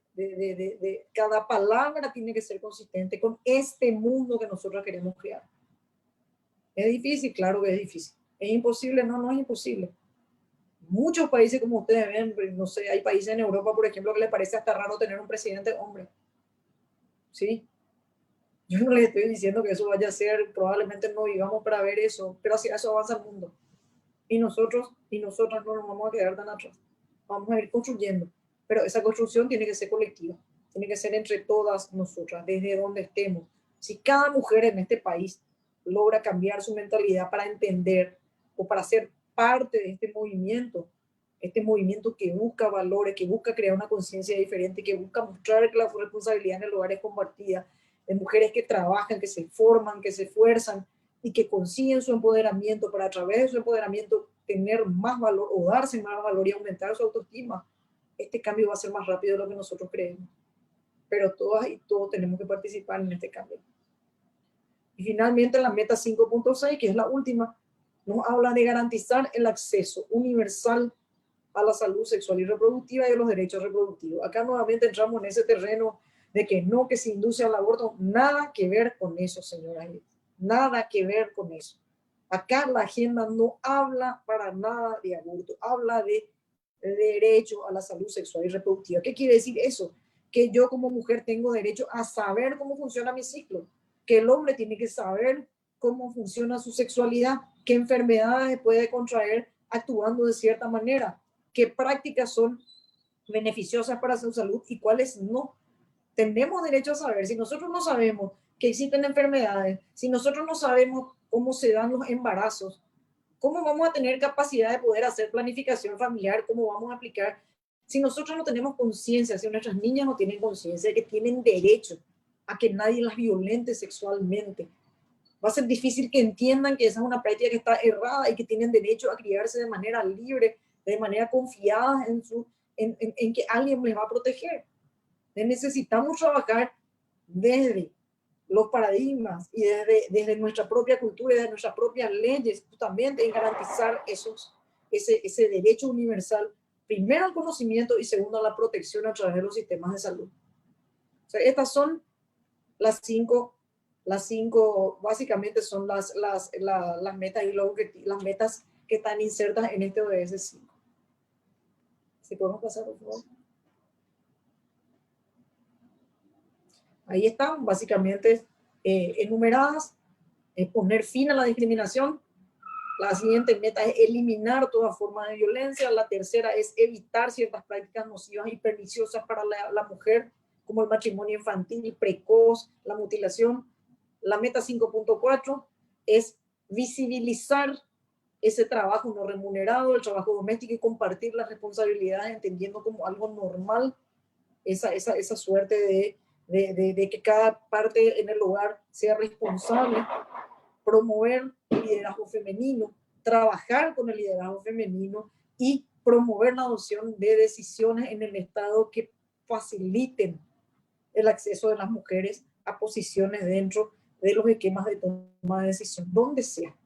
cada palabra tiene que ser consistente con este mundo que nosotros queremos crear. ¿Es difícil? Claro que es difícil. ¿Es imposible? No es imposible. Muchos países, como ustedes ven, no sé, hay países en Europa, por ejemplo, que les parece hasta raro tener un presidente hombre. ¿Sí? Yo no les estoy diciendo que eso vaya a ser, probablemente no vivamos para ver eso, pero hacia eso avanza el mundo. Y nosotros y nosotras no nos vamos a quedar tan atrás. Vamos a ir construyendo. Pero esa construcción tiene que ser colectiva, tiene que ser entre todas nosotras, desde donde estemos. Si cada mujer en este país logra cambiar su mentalidad para entender o para ser parte de este movimiento que busca valores, que busca crear una conciencia diferente, que busca mostrar que la responsabilidad en el hogar es compartida, de mujeres que trabajan, que se forman, que se esfuerzan y que consiguen su empoderamiento para a través de su empoderamiento tener más valor o darse más valor y aumentar su autoestima. Este cambio va a ser más rápido de lo que nosotros creemos. Pero todas y todos tenemos que participar en este cambio. Y finalmente la meta 5.6, que es la última, nos habla de garantizar el acceso universal a la salud sexual y reproductiva y a los derechos reproductivos. Acá nuevamente entramos en ese terreno de que no, que se induce al aborto. Nada que ver con eso, señoras. Nada que ver con eso. Acá la agenda no habla para nada de aborto, habla de derecho a la salud sexual y reproductiva. ¿Qué quiere decir eso? Que yo como mujer tengo derecho a saber cómo funciona mi ciclo, que el hombre tiene que saber cómo funciona su sexualidad, qué enfermedades puede contraer actuando de cierta manera, qué prácticas son beneficiosas para su salud y cuáles no. Tenemos derecho a saber. Si nosotros no sabemos que existen enfermedades, si nosotros no sabemos cómo se dan los embarazos, ¿cómo vamos a tener capacidad de poder hacer planificación familiar? ¿Cómo vamos a aplicar? Si nosotros no tenemos conciencia, si nuestras niñas no tienen conciencia de que tienen derecho a que nadie las violente sexualmente, va a ser difícil que entiendan que esa es una práctica que está errada y que tienen derecho a criarse de manera libre, de manera confiada en que alguien les va a proteger. Necesitamos trabajar desde los paradigmas y desde nuestra propia cultura y desde nuestras propias leyes, justamente en garantizar esos ese derecho universal, primero al conocimiento y segundo a la protección a través de los sistemas de salud. O sea, estas son las cinco, básicamente son las metas y las metas que están insertas en este ODS 5. ¿Si podemos pasar, por favor? Ahí están, básicamente enumeradas. Poner fin a la discriminación. La siguiente meta es eliminar toda forma de violencia. La tercera es evitar ciertas prácticas nocivas y perniciosas para la mujer, como el matrimonio infantil precoz, la mutilación. La meta 5.4 es visibilizar ese trabajo no remunerado, el trabajo doméstico, y compartir las responsabilidades, entendiendo como algo normal esa suerte de que cada parte en el hogar sea responsable. Promover el liderazgo femenino, trabajar con el liderazgo femenino y promover la adopción de decisiones en el Estado que faciliten el acceso de las mujeres a posiciones dentro de los esquemas de toma de decisión, donde sea.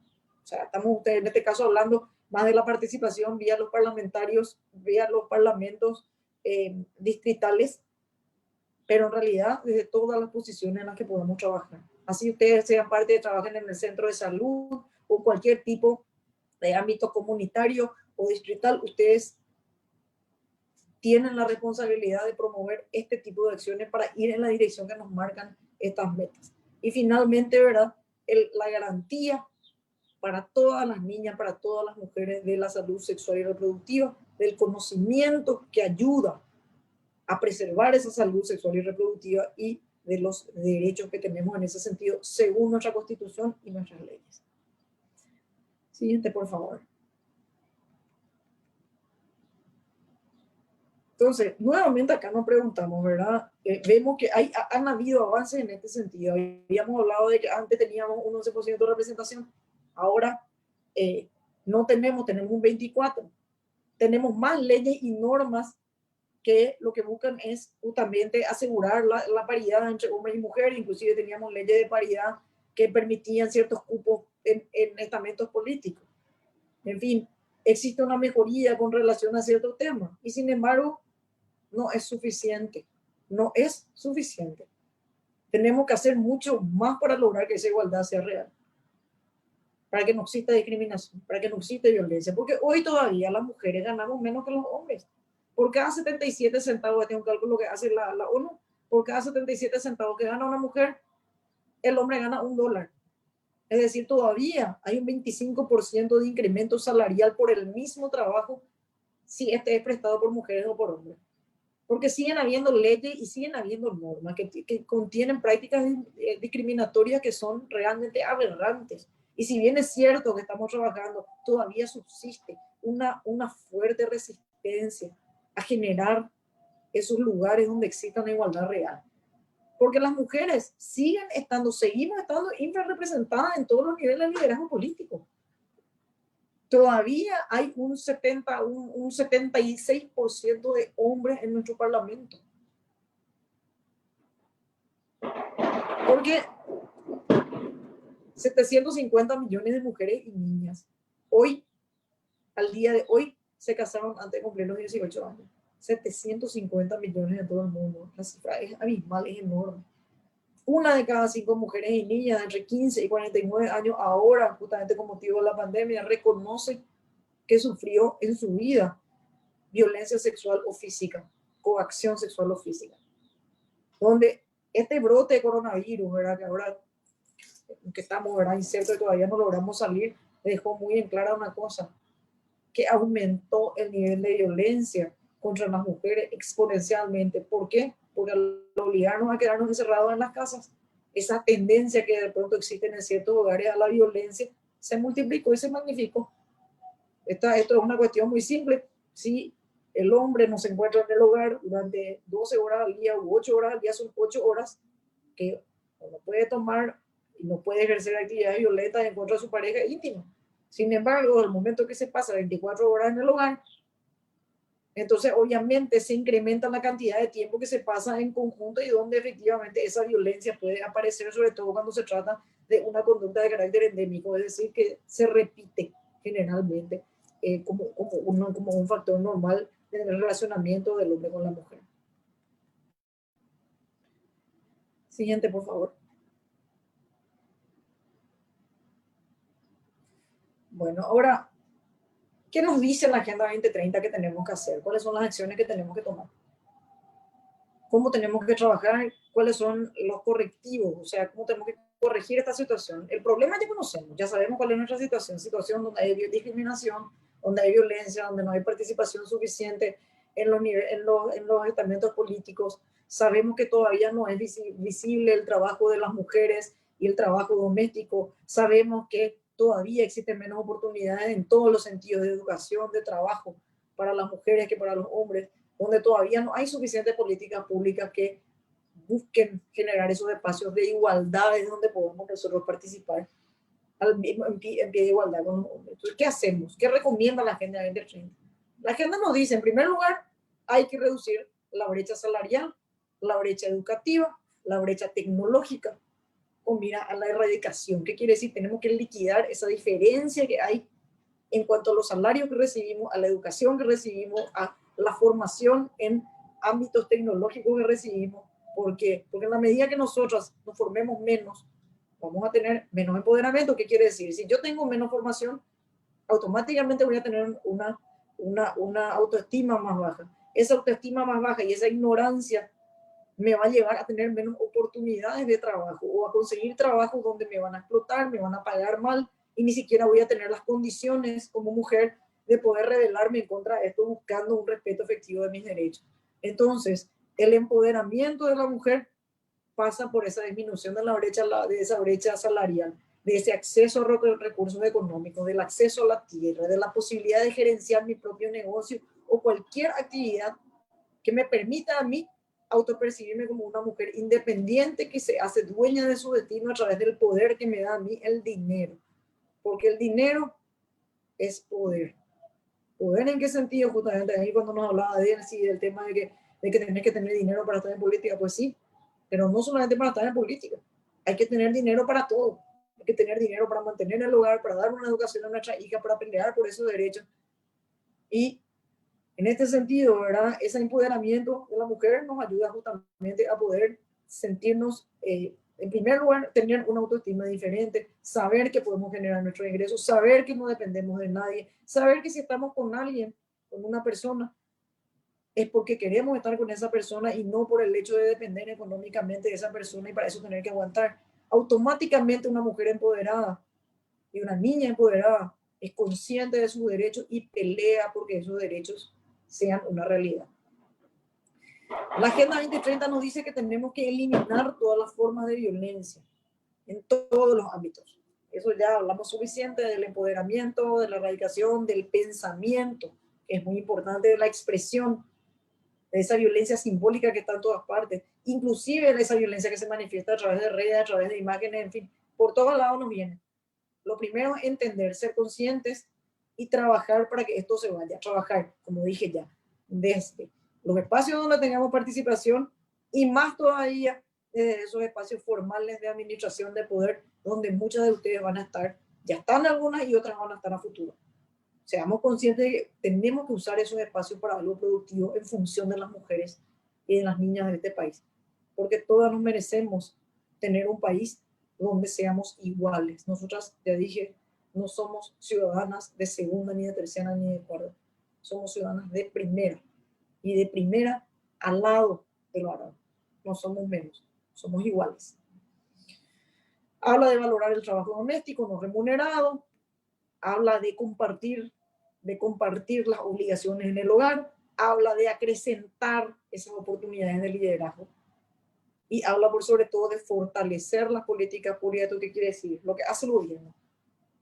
O sea, estamos en este caso hablando más de la participación vía los parlamentarios, vía los parlamentos distritales, pero en realidad desde todas las posiciones en las que podemos trabajar. Así ustedes sean parte, trabajen en el centro de salud o cualquier tipo de ámbito comunitario o distrital, ustedes tienen la responsabilidad de promover este tipo de acciones para ir en la dirección que nos marcan estas metas. Y finalmente, ¿verdad? La garantía para todas las niñas, para todas las mujeres de la salud sexual y reproductiva, del conocimiento que ayuda a preservar esa salud sexual y reproductiva y de los derechos que tenemos en ese sentido, según nuestra Constitución y nuestras leyes. Siguiente, por favor. Entonces, nuevamente acá nos preguntamos, ¿verdad? Vemos que han habido avances en este sentido. Habíamos hablado de que antes teníamos un 11% de representación, ahora no tenemos un 24%. Tenemos más leyes y normas que lo que buscan es justamente asegurar la paridad entre hombres y mujeres. Inclusive teníamos leyes de paridad que permitían ciertos cupos en estamentos políticos. En fin, existe una mejoría con relación a ciertos temas y sin embargo no es suficiente. No es suficiente. Tenemos que hacer mucho más para lograr que esa igualdad sea real. Para que no exista discriminación, para que no exista violencia. Porque hoy todavía las mujeres ganamos menos que los hombres. Por cada 77 centavos, este es un cálculo que hace la ONU, por cada 77 centavos que gana una mujer, el hombre gana $1. Es decir, todavía hay un 25% de incremento salarial por el mismo trabajo si este es prestado por mujeres o por hombres. Porque siguen habiendo leyes y siguen habiendo normas que contienen prácticas discriminatorias que son realmente aberrantes. Y si bien es cierto que estamos trabajando, todavía subsiste una fuerte resistencia a generar esos lugares donde exista una igualdad real. Porque las mujeres seguimos estando infrarrepresentadas en todos los niveles de liderazgo político. Todavía hay un 76% de hombres en nuestro parlamento. Porque 750 millones de mujeres y niñas hoy, al día de hoy, se casaron antes de cumplir los 18 años. 750 millones en todo el mundo. La cifra es abismal, es enorme. Una de cada 5 mujeres y niñas entre 15 y 49 años ahora, justamente con motivo de la pandemia, reconoce que sufrió en su vida violencia sexual o física, coacción sexual o física. Donde este brote de coronavirus, ¿verdad? Que ahora que estamos, ¿verdad?, incertos y todavía no logramos salir, dejó muy en clara una cosa, que aumentó el nivel de violencia contra las mujeres exponencialmente. ¿Por qué? Porque al obligarnos a quedarnos encerrados en las casas, esa tendencia que de pronto existe en ciertos hogares a la violencia se multiplicó y se magnificó. Esto es una cuestión muy simple. Si el hombre no se encuentra en el hogar durante 12 horas al día u 8 horas al día, son 8 horas que no puede tomar y no puede ejercer actividades violentas en contra de su pareja íntima. Sin embargo, el momento que se pasa 24 horas en el hogar, entonces obviamente se incrementa la cantidad de tiempo que se pasa en conjunto y donde efectivamente esa violencia puede aparecer, sobre todo cuando se trata de una conducta de carácter endémico, es decir, que se repite generalmente como un factor normal en el relacionamiento del hombre con la mujer. Siguiente, por favor. Bueno, ahora, ¿qué nos dice la Agenda 2030 que tenemos que hacer? ¿Cuáles son las acciones que tenemos que tomar? ¿Cómo tenemos que trabajar? ¿Cuáles son los correctivos? O sea, ¿cómo tenemos que corregir esta situación? El problema ya conocemos, ya sabemos cuál es nuestra situación donde hay discriminación, donde hay violencia, donde no hay participación suficiente en los estamentos políticos. Sabemos que todavía no es visible el trabajo de las mujeres y el trabajo doméstico. Sabemos que todavía existen menos oportunidades en todos los sentidos de educación, de trabajo, para las mujeres que para los hombres, donde todavía no hay suficientes políticas públicas que busquen generar esos espacios de igualdad donde podemos nosotros participar en pie de igualdad con los hombres. Entonces, ¿qué hacemos? ¿Qué recomienda la Agenda 2030? La Agenda nos dice, en primer lugar, hay que reducir la brecha salarial, la brecha educativa, la brecha tecnológica, o mira a la erradicación. ¿Qué quiere decir? Tenemos que liquidar esa diferencia que hay en cuanto a los salarios que recibimos, a la educación que recibimos, a la formación en ámbitos tecnológicos que recibimos. ¿Por qué? Porque en la medida que nosotros nos formemos menos, vamos a tener menos empoderamiento. ¿Qué quiere decir? Si yo tengo menos formación, automáticamente voy a tener una autoestima más baja. Esa autoestima más baja y esa ignorancia me va a llevar a tener menos oportunidades de trabajo o a conseguir trabajo donde me van a explotar, me van a pagar mal y ni siquiera voy a tener las condiciones como mujer de poder rebelarme en contra de esto buscando un respeto efectivo de mis derechos. Entonces, el empoderamiento de la mujer pasa por esa disminución de esa brecha salarial, de ese acceso a recursos económicos, del acceso a la tierra, de la posibilidad de gerenciar mi propio negocio o cualquier actividad que me permita a mí autopercibirme como una mujer independiente que se hace dueña de su destino a través del poder que me da a mí el dinero. Porque el dinero es poder. ¿Poder en qué sentido? Justamente ahí cuando nos hablaba de él, sí, del tema de que tenés que tener dinero para estar en política, pues sí, pero no solamente para estar en política. Hay que tener dinero para todo. Hay que tener dinero para mantener el hogar, para dar una educación a nuestra hija, para pelear por esos derechos. Y en este sentido, ¿verdad? Ese empoderamiento de la mujer nos ayuda justamente a poder sentirnos, en primer lugar, tener una autoestima diferente, saber que podemos generar nuestros ingresos, saber que no dependemos de nadie, saber que si estamos con alguien, con una persona, es porque queremos estar con esa persona y no por el hecho de depender económicamente de esa persona y para eso tener que aguantar. Automáticamente una mujer empoderada y una niña empoderada es consciente de sus derechos y pelea porque esos derechos sean una realidad. La Agenda 2030 nos dice que tenemos que eliminar todas las formas de violencia en todos los ámbitos. Eso ya hablamos suficiente del empoderamiento, de la erradicación, del pensamiento, que es muy importante, de la expresión, de esa violencia simbólica que está en todas partes, inclusive de esa violencia que se manifiesta a través de redes, a través de imágenes, en fin, por todos lados nos viene. Lo primero es entender, ser conscientes y trabajar para que esto se vaya. Trabajar, como dije ya, desde los espacios donde tengamos participación y más todavía desde esos espacios formales de administración de poder, donde muchas de ustedes van a estar, ya están algunas y otras van a estar a futuro. Seamos conscientes de que tenemos que usar esos espacios para algo productivo en función de las mujeres y de las niñas de este país, porque todas nos merecemos tener un país donde seamos iguales. Nosotras, ya dije, no somos ciudadanas de segunda, ni de tercera, ni de cuarta. Somos ciudadanas de primera. Y de primera al lado de lo árabe. No somos menos, somos iguales. Habla de valorar el trabajo doméstico no remunerado. Habla de compartir las obligaciones en el hogar. Habla de acrecentar esas oportunidades de liderazgo. Y habla por sobre todo de fortalecer las políticas públicas. ¿Qué quiere decir? Lo que hace el gobierno,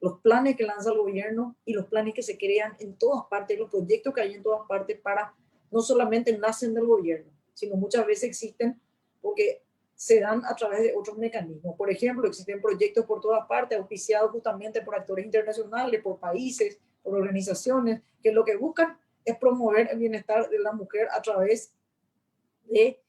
los planes que lanza el gobierno y los planes que se crean en todas partes, los proyectos que hay en todas partes para, no solamente nacen del gobierno, sino muchas veces existen porque se dan a través de otros mecanismos. Por ejemplo, existen proyectos por todas partes, auspiciados justamente por actores internacionales, por países, por organizaciones, que lo que buscan es promover el bienestar de la mujer a través de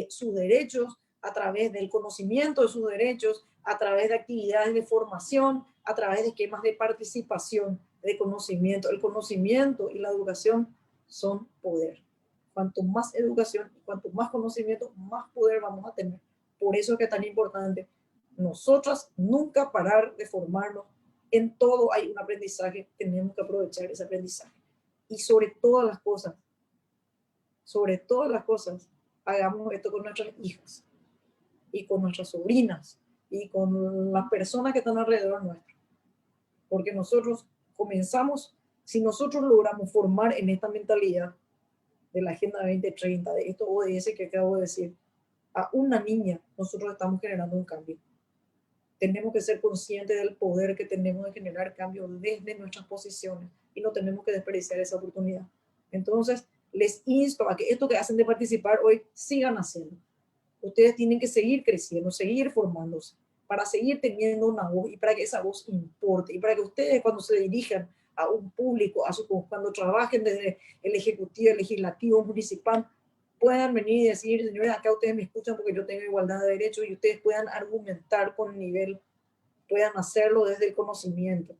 sus derechos, a través del conocimiento de sus derechos, a través de actividades de formación, a través de esquemas de participación. de conocimiento. El conocimiento y la educación son poder. Cuanto más educación y cuanto más conocimiento, más poder vamos a tener. Por eso es que es tan importante nosotras nunca parar de formarnos. En todo hay un aprendizaje, tenemos que aprovechar ese aprendizaje. Y sobre todas las cosas, hagamos esto con nuestras hijas y con nuestras sobrinas y con las personas que están alrededor nuestro. Porque nosotros comenzamos, si nosotros logramos formar en esta mentalidad de la Agenda 2030, de estos ODS que acabo de decir, a una niña, nosotros estamos generando un cambio. Tenemos que ser conscientes del poder que tenemos de generar cambios desde nuestras posiciones y no tenemos que desperdiciar esa oportunidad. Entonces, les insto a que esto que hacen de participar hoy sigan haciendo. Ustedes tienen que seguir creciendo, seguir formándose, para seguir teniendo una voz y para que esa voz importe y para que ustedes cuando se dirijan a un público, cuando trabajen desde el ejecutivo, el legislativo, municipal, puedan venir y decir, señores, acá ustedes me escuchan porque yo tengo igualdad de derechos y ustedes puedan argumentar con nivel, puedan hacerlo desde el conocimiento.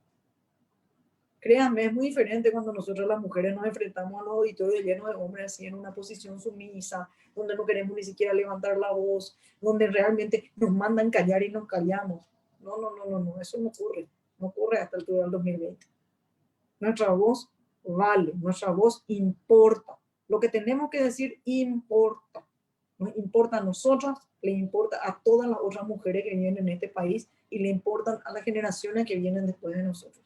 Créanme, es muy diferente cuando nosotros las mujeres nos enfrentamos a los auditorios llenos de hombres así en una posición sumisa, donde no queremos ni siquiera levantar la voz, donde realmente nos mandan callar y nos callamos. No, eso no ocurre hasta el altura del 2020. Nuestra voz vale, nuestra voz importa. Lo que tenemos que decir importa. Nos importa a nosotras, le importa a todas las otras mujeres que viven en este país y le importan a las generaciones que vienen después de nosotros.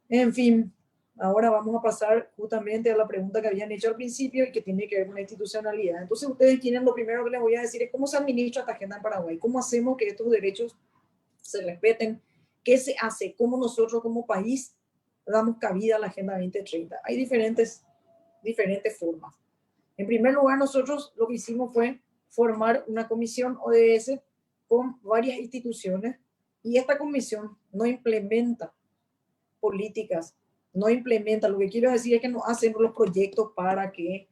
En fin, ahora vamos a pasar justamente a la pregunta que habían hecho al principio y que tiene que ver con la institucionalidad. Entonces ustedes tienen, lo primero que les voy a decir es cómo se administra esta agenda en Paraguay, cómo hacemos que estos derechos se respeten, qué se hace, cómo nosotros como país damos cabida a la Agenda 2030. Hay diferentes formas. En primer lugar, nosotros lo que hicimos fue formar una comisión ODS con varias instituciones y esta comisión no implementa políticas, no implementa, lo que quiero decir es que no hacen los proyectos para que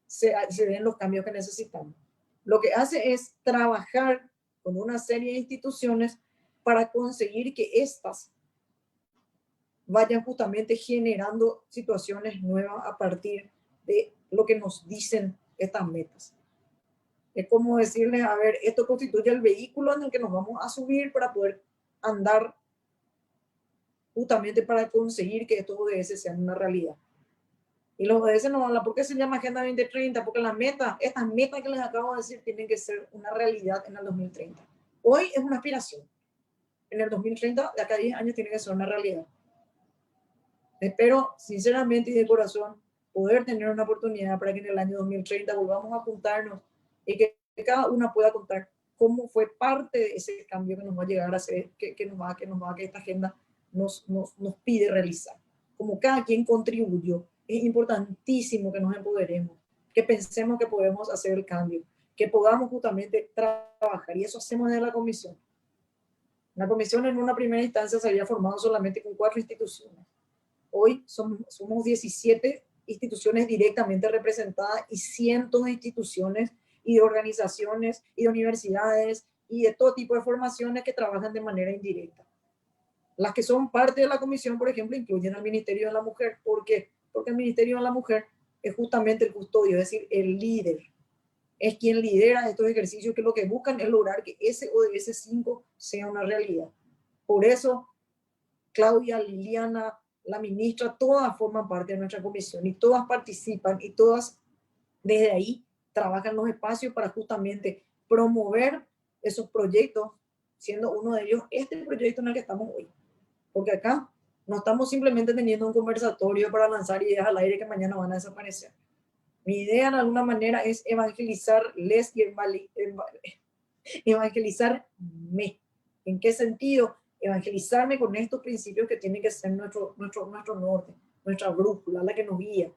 se den los cambios que necesitamos. Lo que hace es trabajar con una serie de instituciones para conseguir que estas vayan justamente generando situaciones nuevas a partir de lo que nos dicen estas metas. Es como decirles, a ver, esto constituye el vehículo en el que nos vamos a subir para poder andar justamente para conseguir que estos ODS sean una realidad. Y los ODS no hablan, ¿por qué se llama Agenda 2030? Porque las metas, estas metas que les acabo de decir, tienen que ser una realidad en el 2030. Hoy es una aspiración. En el 2030, de acá a 10 años, tiene que ser una realidad. Espero, sinceramente y de corazón, poder tener una oportunidad para que en el año 2030 volvamos a juntarnos y que cada una pueda contar cómo fue parte de ese cambio que nos va a llegar a hacer, que esta agenda nos pide realizar. Como cada quien contribuyó, es importantísimo que nos empoderemos, que pensemos que podemos hacer el cambio, que podamos justamente trabajar, y eso hacemos desde la comisión. La comisión en una primera instancia se había formado solamente con 4 instituciones. Hoy somos 17 instituciones directamente representadas y cientos de instituciones y de organizaciones y de universidades y de todo tipo de formaciones que trabajan de manera indirecta. Las que son parte de la comisión, por ejemplo, incluyen al Ministerio de la Mujer. ¿Por qué? Porque el Ministerio de la Mujer es justamente el custodio, es decir, el líder. Es quien lidera estos ejercicios que lo que buscan es lograr que ese ODS 5 sea una realidad. Por eso, Claudia, Liliana, la ministra, todas forman parte de nuestra comisión y todas participan y todas desde ahí trabajan los espacios para justamente promover esos proyectos, siendo uno de ellos este proyecto en el que estamos hoy. Porque acá no estamos simplemente teniendo un conversatorio para lanzar ideas al aire que mañana van a desaparecer. Mi idea de alguna manera es evangelizarles y evangelizarme. ¿En qué sentido? Evangelizarme con estos principios que tienen que ser nuestro norte, nuestra brújula, la que nos guía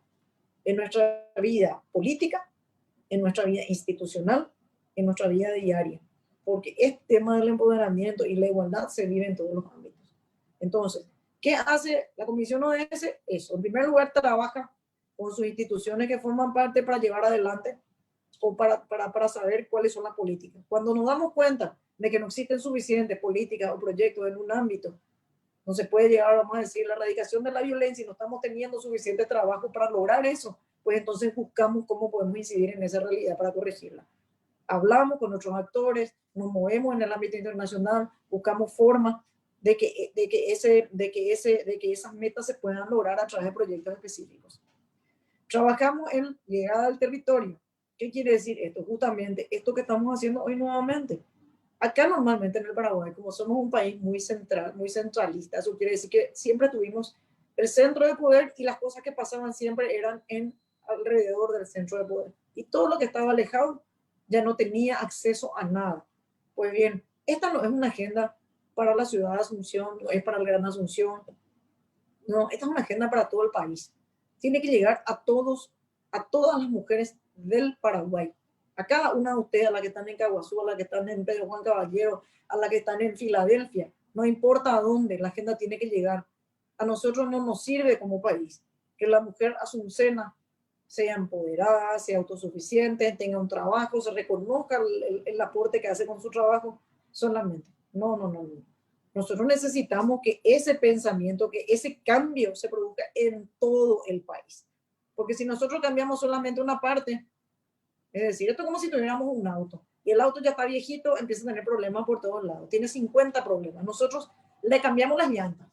en nuestra vida política, en nuestra vida institucional, en nuestra vida diaria. Porque este tema del empoderamiento y la igualdad se vive en todos los ámbitos. Entonces, ¿qué hace la Comisión ODS? Eso, en primer lugar, trabaja con sus instituciones que forman parte para llevar adelante o para saber cuáles son las políticas. Cuando nos damos cuenta de que no existen suficientes políticas o proyectos en un ámbito, No se puede llegar, vamos a decir, la erradicación de la violencia y no estamos teniendo suficiente trabajo para lograr eso, pues entonces buscamos cómo podemos incidir en esa realidad para corregirla. Hablamos con nuestros actores, nos movemos en el ámbito internacional, buscamos formas de que esas metas se puedan lograr a través de proyectos específicos. Trabajamos en llegada al territorio. ¿Qué quiere decir esto? Justamente esto que estamos haciendo hoy nuevamente. Acá normalmente en el Paraguay, como somos un país muy central, muy centralista, eso quiere decir que siempre tuvimos el centro de poder y las cosas que pasaban siempre eran alrededor del centro de poder. Y todo lo que estaba alejado ya no tenía acceso a nada. Pues bien, esta no es una agenda para la ciudad de Asunción, no es para el Gran Asunción. No, esta es una agenda para todo el país. Tiene que llegar a todos, a todas las mujeres del Paraguay. A cada una de ustedes, a la que están en Caguazú, a la que están en Pedro Juan Caballero, a la que están en Filadelfia. No importa a dónde, la agenda tiene que llegar. A nosotros no nos sirve como país que la mujer asuncena sea empoderada, sea autosuficiente, tenga un trabajo, se reconozca el aporte que hace con su trabajo solamente. No. Nosotros necesitamos que ese pensamiento, que ese cambio se produzca en todo el país. Porque si nosotros cambiamos solamente una parte, es decir, esto es como si tuviéramos un auto y el auto ya está viejito, empieza a tener problemas por todos lados, tiene 50 problemas. Nosotros le cambiamos las llantas,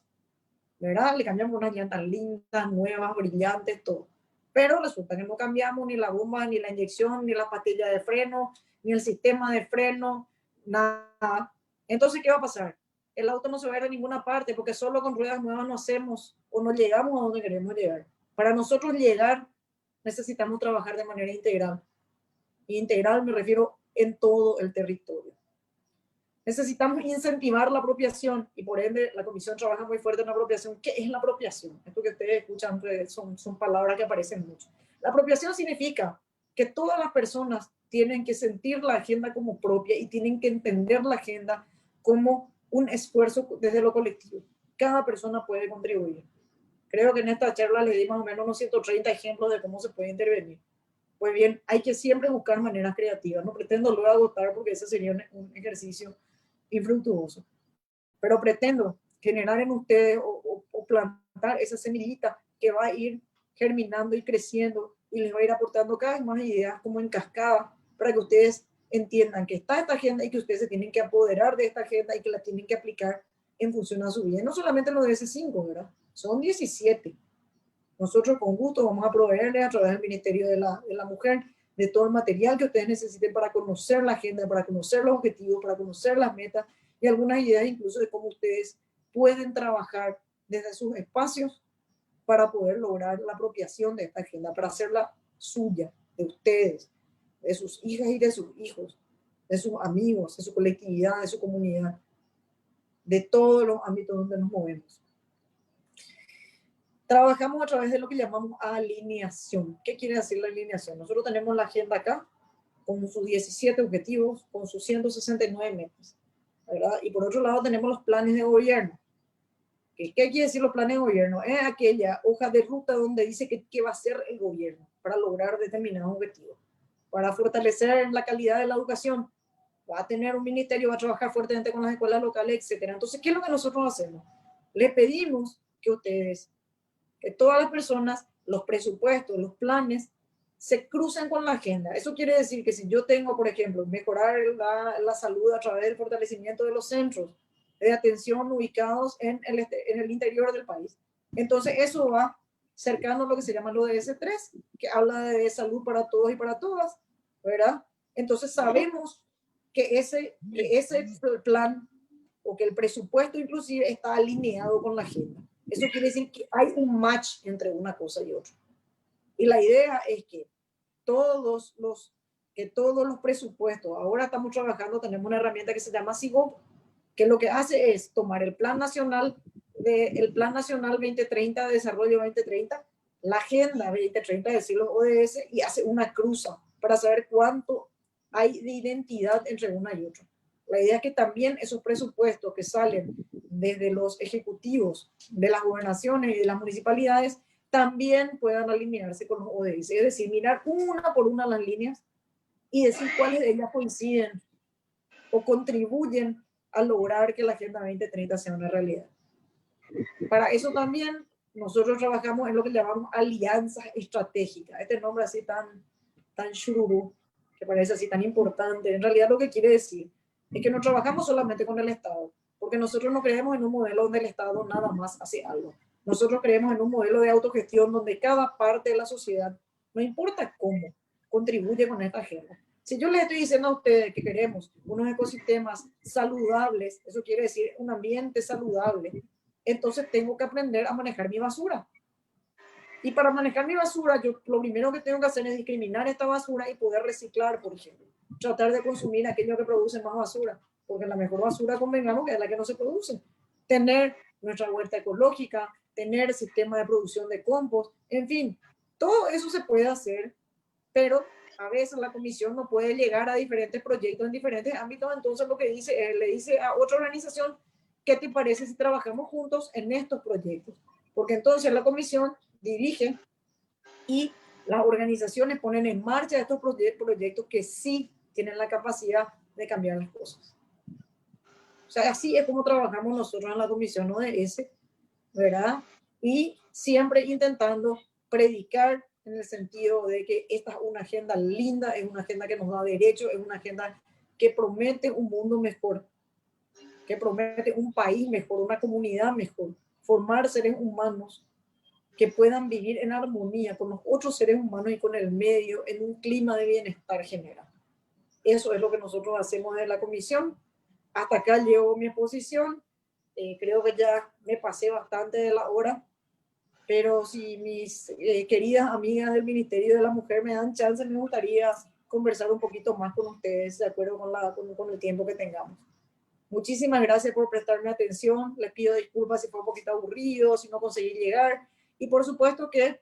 ¿verdad? Le cambiamos unas llantas lindas, nuevas, brillantes, todo. Pero resulta que no cambiamos ni la bomba, ni la inyección, ni la pastilla de freno, ni el sistema de freno, nada. Entonces, ¿qué va a pasar? El auto no se va a ir a ninguna parte porque solo con ruedas nuevas no hacemos o no llegamos a donde queremos llegar. Para nosotros llegar, necesitamos trabajar de manera integral. Y integral me refiero en todo el territorio. Necesitamos incentivar la apropiación y por ende la comisión trabaja muy fuerte en la apropiación. ¿Qué es la apropiación? Esto que ustedes escuchan son palabras que aparecen mucho. La apropiación significa que todas las personas tienen que sentir la agenda como propia y tienen que entender la agenda como un esfuerzo desde lo colectivo. Cada persona puede contribuir. Creo que en esta charla les di más o menos unos 130 ejemplos de cómo se puede intervenir. Pues bien, hay que siempre buscar maneras creativas. No pretendo luego agotar porque ese sería un ejercicio infructuoso. Pero pretendo generar en ustedes o plantar esa semillita que va a ir germinando y creciendo y les va a ir aportando cada vez más ideas como en cascada para que ustedes entiendan que está esta agenda y que ustedes se tienen que apoderar de esta agenda y que la tienen que aplicar en función a su vida. Y no solamente los de S5, ¿verdad? Son 17. Nosotros con gusto vamos a proveerles a través del Ministerio de la Mujer de todo el material que ustedes necesiten para conocer la agenda, para conocer los objetivos, para conocer las metas y algunas ideas incluso de cómo ustedes pueden trabajar desde sus espacios para poder lograr la apropiación de esta agenda, para hacerla suya, de ustedes, de sus hijas y de sus hijos, de sus amigos, de su colectividad, de su comunidad, de todos los ámbitos donde nos movemos. Trabajamos a través de lo que llamamos alineación. ¿Qué quiere decir la alineación? Nosotros tenemos la agenda acá, con sus 17 objetivos, con sus 169 metas, ¿verdad? Y por otro lado tenemos los planes de gobierno. ¿Qué quiere decir los planes de gobierno? Es aquella hoja de ruta donde dice qué va a hacer el gobierno para lograr determinados objetivos. Para fortalecer la calidad de la educación, va a tener un ministerio, va a trabajar fuertemente con las escuelas locales, etc. Entonces, ¿qué es lo que nosotros hacemos? Le pedimos que ustedes, que todas las personas, los presupuestos, los planes, se crucen con la agenda. Eso quiere decir que si yo tengo, por ejemplo, mejorar la salud a través del fortalecimiento de los centros de atención ubicados en el interior del país, entonces eso va cercano a lo que se llama el ODS 3, que habla de salud para todos y para todas, ¿verdad? Entonces sabemos que ese plan o que el presupuesto inclusive está alineado con la agenda. Eso quiere decir que hay un match entre una cosa y otra. Y la idea es que todos los presupuestos, ahora estamos trabajando, tenemos una herramienta que se llama SIGOP, que lo que hace es tomar el Plan Nacional 2030 de Desarrollo 2030, la Agenda 2030 de los ODS y hace una cruza para saber cuánto hay de identidad entre una y otra. La idea es que también esos presupuestos que salen desde los ejecutivos de las gobernaciones y de las municipalidades también puedan alinearse con los ODS, es decir, mirar una por una las líneas y decir cuáles de ellas coinciden o contribuyen a lograr que la Agenda 2030 sea una realidad. Para eso también nosotros trabajamos en lo que llamamos alianzas estratégicas. Este nombre así tan chururú, que parece así tan importante, en realidad lo que quiere decir es que no trabajamos solamente con el Estado, porque nosotros no creemos en un modelo donde el Estado nada más hace algo. Nosotros creemos en un modelo de autogestión donde cada parte de la sociedad, no importa cómo, contribuye con esta agenda. Si yo les estoy diciendo a ustedes que queremos unos ecosistemas saludables, eso quiere decir un ambiente saludable, entonces tengo que aprender a manejar mi basura. Y para manejar mi basura, yo lo primero que tengo que hacer es discriminar esta basura y poder reciclar, por ejemplo. Tratar de consumir aquello que produce más basura, porque la mejor basura, convengamos, que es la que no se produce. Tener nuestra huerta ecológica, tener sistema de producción de compost, en fin, todo eso se puede hacer, pero a veces la comisión no puede llegar a diferentes proyectos en diferentes ámbitos, entonces lo que dice, le dice a otra organización, ¿qué te parece si trabajamos juntos en estos proyectos? Porque entonces la comisión dirige y las organizaciones ponen en marcha estos proyectos que sí tienen la capacidad de cambiar las cosas. O sea, así es como trabajamos nosotros en la comisión ODS, ¿verdad? Y siempre intentando predicar en el sentido de que esta es una agenda linda, es una agenda que nos da derechos, es una agenda que promete un mundo mejor, que promete un país mejor, una comunidad mejor, formar seres humanos que puedan vivir en armonía con los otros seres humanos y con el medio en un clima de bienestar general. Eso es lo que nosotros hacemos en la comisión. Hasta acá llevo mi exposición. Creo que ya me pasé bastante de la hora, pero si mis queridas amigas del Ministerio de la Mujer me dan chance, me gustaría conversar un poquito más con ustedes, de acuerdo con el tiempo que tengamos. Muchísimas gracias por prestarme atención. Les pido disculpas si fue un poquito aburrido, si no conseguí llegar. Y por supuesto que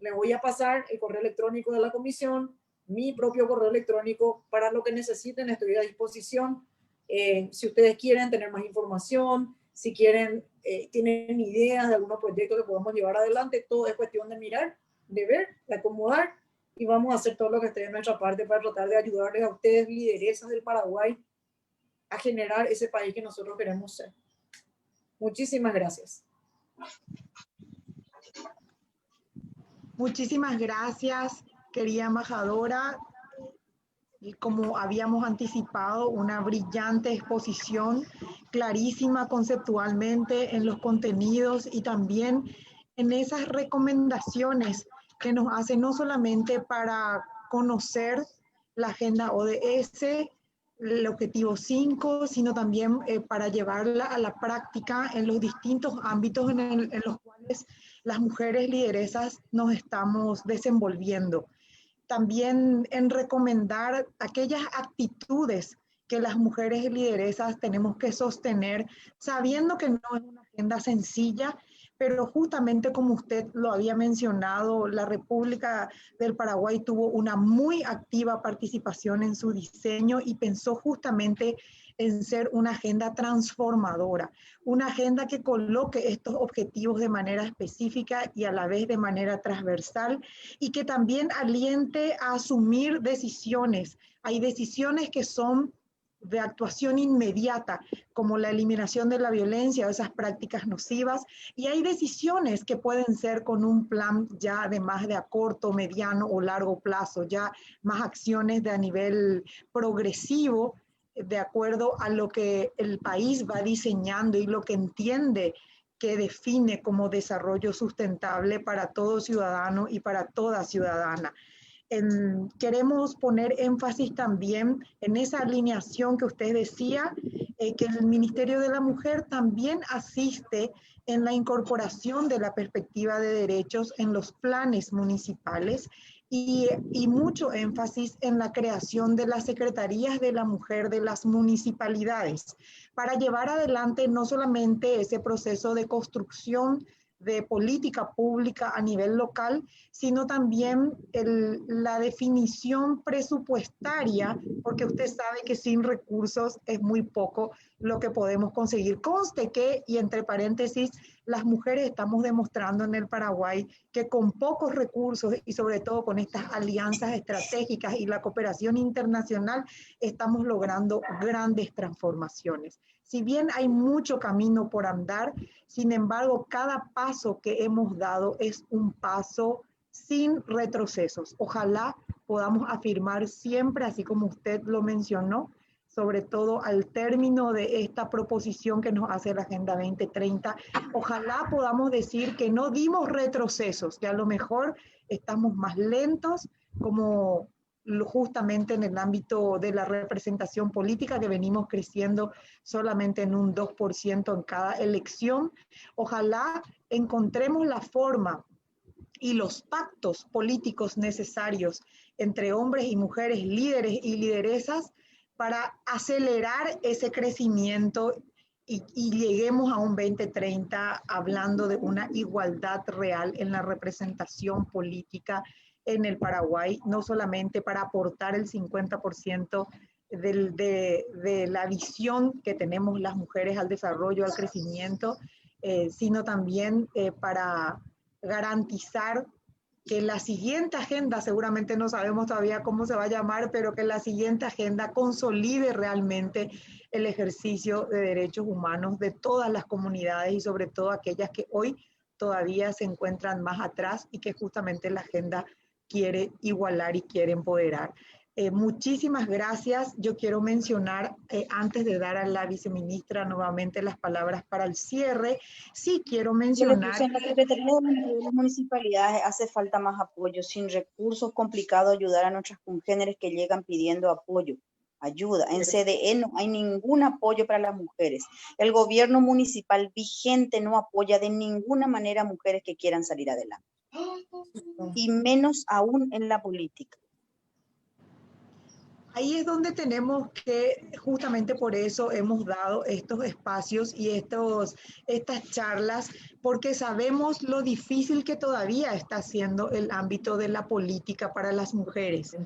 les voy a pasar el correo electrónico de la comisión, mi propio correo electrónico, para lo que necesiten, estoy a disposición. Si ustedes quieren tener más información, si quieren, tienen ideas de algunos proyectos que podemos llevar adelante, todo es cuestión de mirar, de ver, de acomodar, y vamos a hacer todo lo que esté de nuestra parte para tratar de ayudarles a ustedes, lideresas del Paraguay, a generar ese país que nosotros queremos ser. Muchísimas gracias. Muchísimas gracias, querida embajadora. Y como habíamos anticipado, una brillante exposición, clarísima conceptualmente en los contenidos y también en esas recomendaciones que nos hacen no solamente para conocer la agenda ODS, el objetivo 5, sino también para llevarla a la práctica en los distintos ámbitos en los cuales las mujeres lideresas nos estamos desenvolviendo. También en recomendar aquellas actitudes que las mujeres lideresas tenemos que sostener, sabiendo que no es una agenda sencilla, pero justamente como usted lo había mencionado, la República del Paraguay tuvo una muy activa participación en su diseño y pensó justamente en ser una agenda transformadora, una agenda que coloque estos objetivos de manera específica y a la vez de manera transversal y que también aliente a asumir decisiones. Hay decisiones que son de actuación inmediata, como la eliminación de la violencia o esas prácticas nocivas, y hay decisiones que pueden ser con un plan ya además de a corto, mediano o largo plazo, ya más acciones de a nivel progresivo, de acuerdo a lo que el país va diseñando y lo que entiende que define como desarrollo sustentable para todo ciudadano y para toda ciudadana. Queremos poner énfasis también en esa alineación que usted decía, que el Ministerio de la Mujer también asiste en la incorporación de la perspectiva de derechos en los planes municipales y mucho énfasis en la creación de las secretarías de la mujer de las municipalidades para llevar adelante no solamente ese proceso de construcción de política pública a nivel local, sino también la definición presupuestaria, porque usted sabe que sin recursos es muy poco lo que podemos conseguir. Conste que, y entre paréntesis, las mujeres estamos demostrando en el Paraguay que con pocos recursos y sobre todo con estas alianzas estratégicas y la cooperación internacional estamos logrando grandes transformaciones. Si bien hay mucho camino por andar, sin embargo, cada paso que hemos dado es un paso sin retrocesos. Ojalá podamos afirmar siempre, así como usted lo mencionó, sobre todo al término de esta proposición que nos hace la Agenda 2030, ojalá podamos decir que no dimos retrocesos, que a lo mejor estamos más lentos, como justamente en el ámbito de la representación política, que venimos creciendo solamente en un 2% en cada elección. Ojalá encontremos la forma y los pactos políticos necesarios entre hombres y mujeres, líderes y lideresas, para acelerar ese crecimiento y lleguemos a un 2030 hablando de una igualdad real en la representación política en el Paraguay, no solamente para aportar el 50% de la visión que tenemos las mujeres al desarrollo, al crecimiento, sino también para garantizar que la siguiente agenda, seguramente no sabemos todavía cómo se va a llamar, pero que la siguiente agenda consolide realmente el ejercicio de derechos humanos de todas las comunidades y sobre todo aquellas que hoy todavía se encuentran más atrás y que justamente la agenda quiere igualar y quiere empoderar. Muchísimas gracias. Yo quiero mencionar, antes de dar a la viceministra nuevamente las palabras para el cierre, sí quiero mencionar... En la Secretaría de las Municipalidades hace falta más apoyo. Sin recursos, complicado ayudar a nuestras congéneres que llegan pidiendo apoyo, ayuda. En CDE no hay ningún apoyo para las mujeres. El gobierno municipal vigente no apoya de ninguna manera a mujeres que quieran salir adelante. Y menos aún en la política. Ahí es donde tenemos que, justamente por eso hemos dado estos espacios y estas charlas, porque sabemos lo difícil que todavía está siendo el ámbito de la política para las mujeres.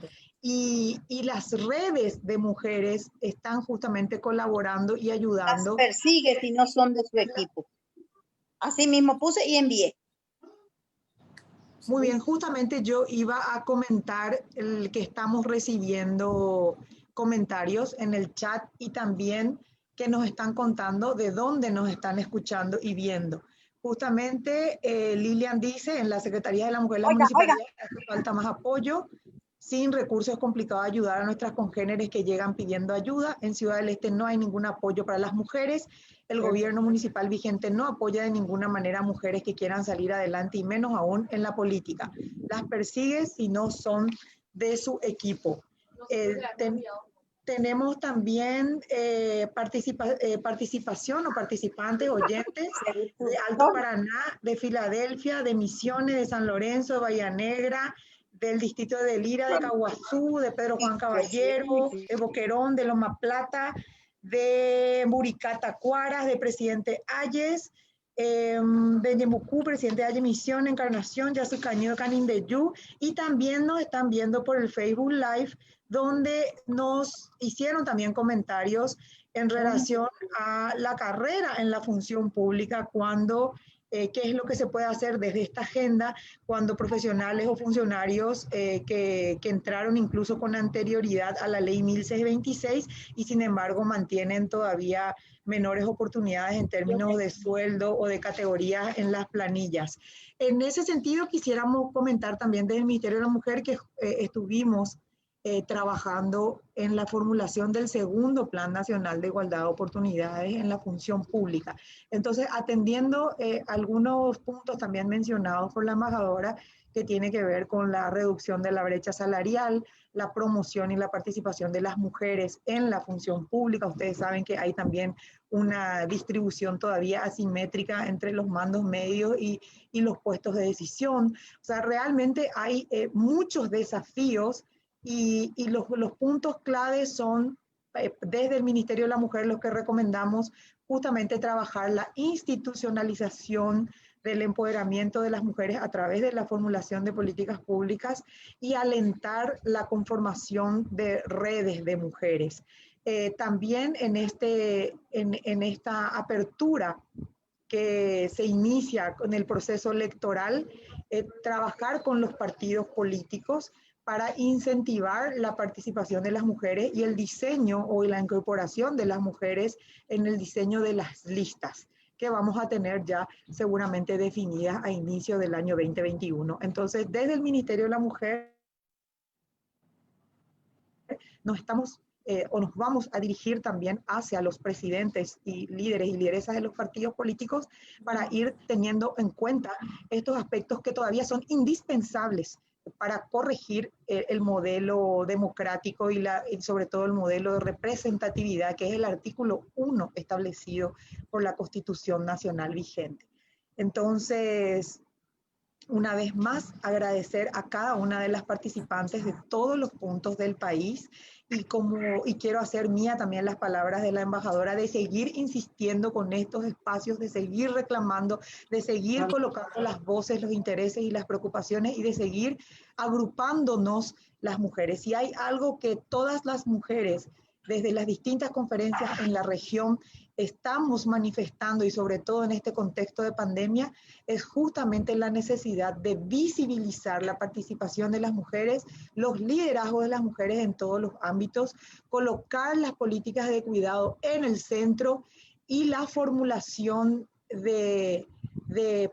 Y las redes de mujeres están justamente colaborando y ayudando. Las persigue si no son de su equipo. Así mismo puse y envié. Muy bien, justamente yo iba a comentar que estamos recibiendo comentarios en el chat y también que nos están contando de dónde nos están escuchando y viendo. Justamente Lilian dice, en la Secretaría de la Mujer de la Municipalidad hace falta más apoyo. Sin recursos es complicado ayudar a nuestras congéneres que llegan pidiendo ayuda. En Ciudad del Este no hay ningún apoyo para las mujeres. El gobierno municipal vigente no apoya de ninguna manera a mujeres que quieran salir adelante y menos aún en la política. Las persigue si no son de su equipo. Tenemos también participación o participantes, oyentes de Alto Paraná, de Filadelfia, de Misiones, de San Lorenzo, de Bahía Negra, del distrito de Lira, de Caguazú, de Pedro Juan Caballero, de Boquerón, de Loma Plata, de Muricata Cuaras, de Presidente Ayes, de Yemucú, Presidente Ayes Misión, Encarnación, Yasucaño, Canindeyú, y también nos están viendo por el Facebook Live, donde nos hicieron también comentarios en relación a la carrera en la función pública, cuando qué es lo que se puede hacer desde esta agenda cuando profesionales o funcionarios que entraron incluso con anterioridad a la ley 1626 y sin embargo mantienen todavía menores oportunidades en términos de sueldo o de categorías en las planillas. En ese sentido quisiéramos comentar también desde el Ministerio de la Mujer que estuvimos trabajando en la formulación del segundo Plan Nacional de Igualdad de Oportunidades en la función pública. Entonces, atendiendo algunos puntos también mencionados por la embajadora, que tiene que ver con la reducción de la brecha salarial, la promoción y la participación de las mujeres en la función pública. Ustedes saben que hay también una distribución todavía asimétrica entre los mandos medios y los puestos de decisión. O sea, realmente hay muchos desafíos. Y los puntos claves son, desde el Ministerio de la Mujer, los que recomendamos justamente trabajar la institucionalización del empoderamiento de las mujeres a través de la formulación de políticas públicas y alentar la conformación de redes de mujeres. También en esta apertura que se inicia con el proceso electoral, trabajar con los partidos políticos para incentivar la participación de las mujeres y el diseño o la incorporación de las mujeres en el diseño de las listas que vamos a tener ya seguramente definidas a inicio del año 2021. Entonces, desde el Ministerio de la Mujer nos vamos a dirigir también hacia los presidentes y líderes y lideresas de los partidos políticos para ir teniendo en cuenta estos aspectos que todavía son indispensables para corregir el modelo democrático y sobre todo el modelo de representatividad, que es el artículo 1 establecido por la Constitución Nacional vigente. Entonces, una vez más, agradecer a cada una de las participantes de todos los puntos del país y quiero hacer mía también las palabras de la embajadora de seguir insistiendo con estos espacios, de seguir reclamando, de seguir colocando las voces, los intereses y las preocupaciones y de seguir agrupándonos las mujeres. Si hay algo que todas las mujeres desde las distintas conferencias en la región estamos manifestando, y sobre todo en este contexto de pandemia, es justamente la necesidad de visibilizar la participación de las mujeres, los liderazgos de las mujeres en todos los ámbitos, colocar las políticas de cuidado en el centro y la formulación de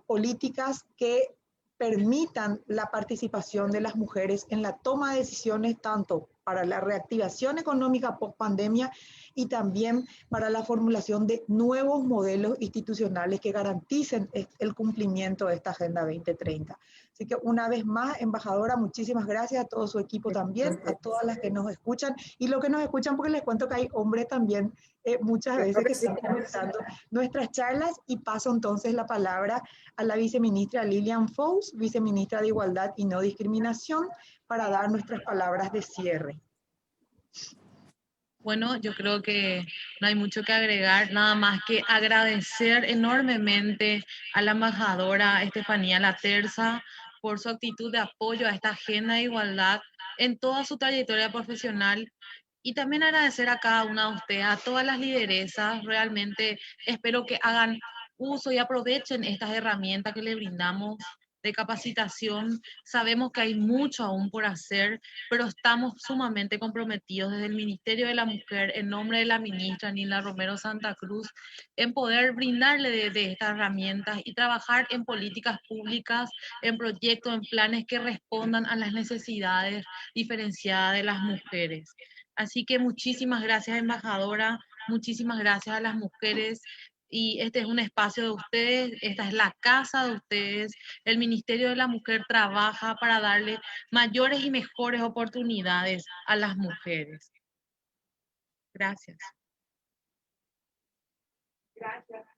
políticas que permitan la participación de las mujeres en la toma de decisiones, tanto para la reactivación económica post pandemia y también para la formulación de nuevos modelos institucionales que garanticen el cumplimiento de esta Agenda 2030. Así que una vez más, embajadora, muchísimas gracias a todo su equipo también, a todas las que nos escuchan y los que nos escuchan, porque les cuento que hay hombres también muchas veces que están comentando nuestras charlas, y paso entonces la palabra a la viceministra Lilian Fous, viceministra de Igualdad y No Discriminación, para dar nuestras palabras de cierre. Bueno, yo creo que no hay mucho que agregar, nada más que agradecer enormemente a la embajadora Estefanía Laterza por su actitud de apoyo a esta agenda de igualdad en toda su trayectoria profesional, y también agradecer a cada una de ustedes, a todas las lideresas. Realmente espero que hagan uso y aprovechen estas herramientas que les brindamos de capacitación. Sabemos que hay mucho aún por hacer, pero estamos sumamente comprometidos desde el Ministerio de la Mujer, en nombre de la ministra Nilda Romero Santa Cruz, en poder brindarle de estas herramientas y trabajar en políticas públicas, en proyectos, en planes que respondan a las necesidades diferenciadas de las mujeres. Así que muchísimas gracias, embajadora, muchísimas gracias a las mujeres. Y este es un espacio de ustedes, esta es la casa de ustedes. El Ministerio de la Mujer trabaja para darle mayores y mejores oportunidades a las mujeres. Gracias. Gracias.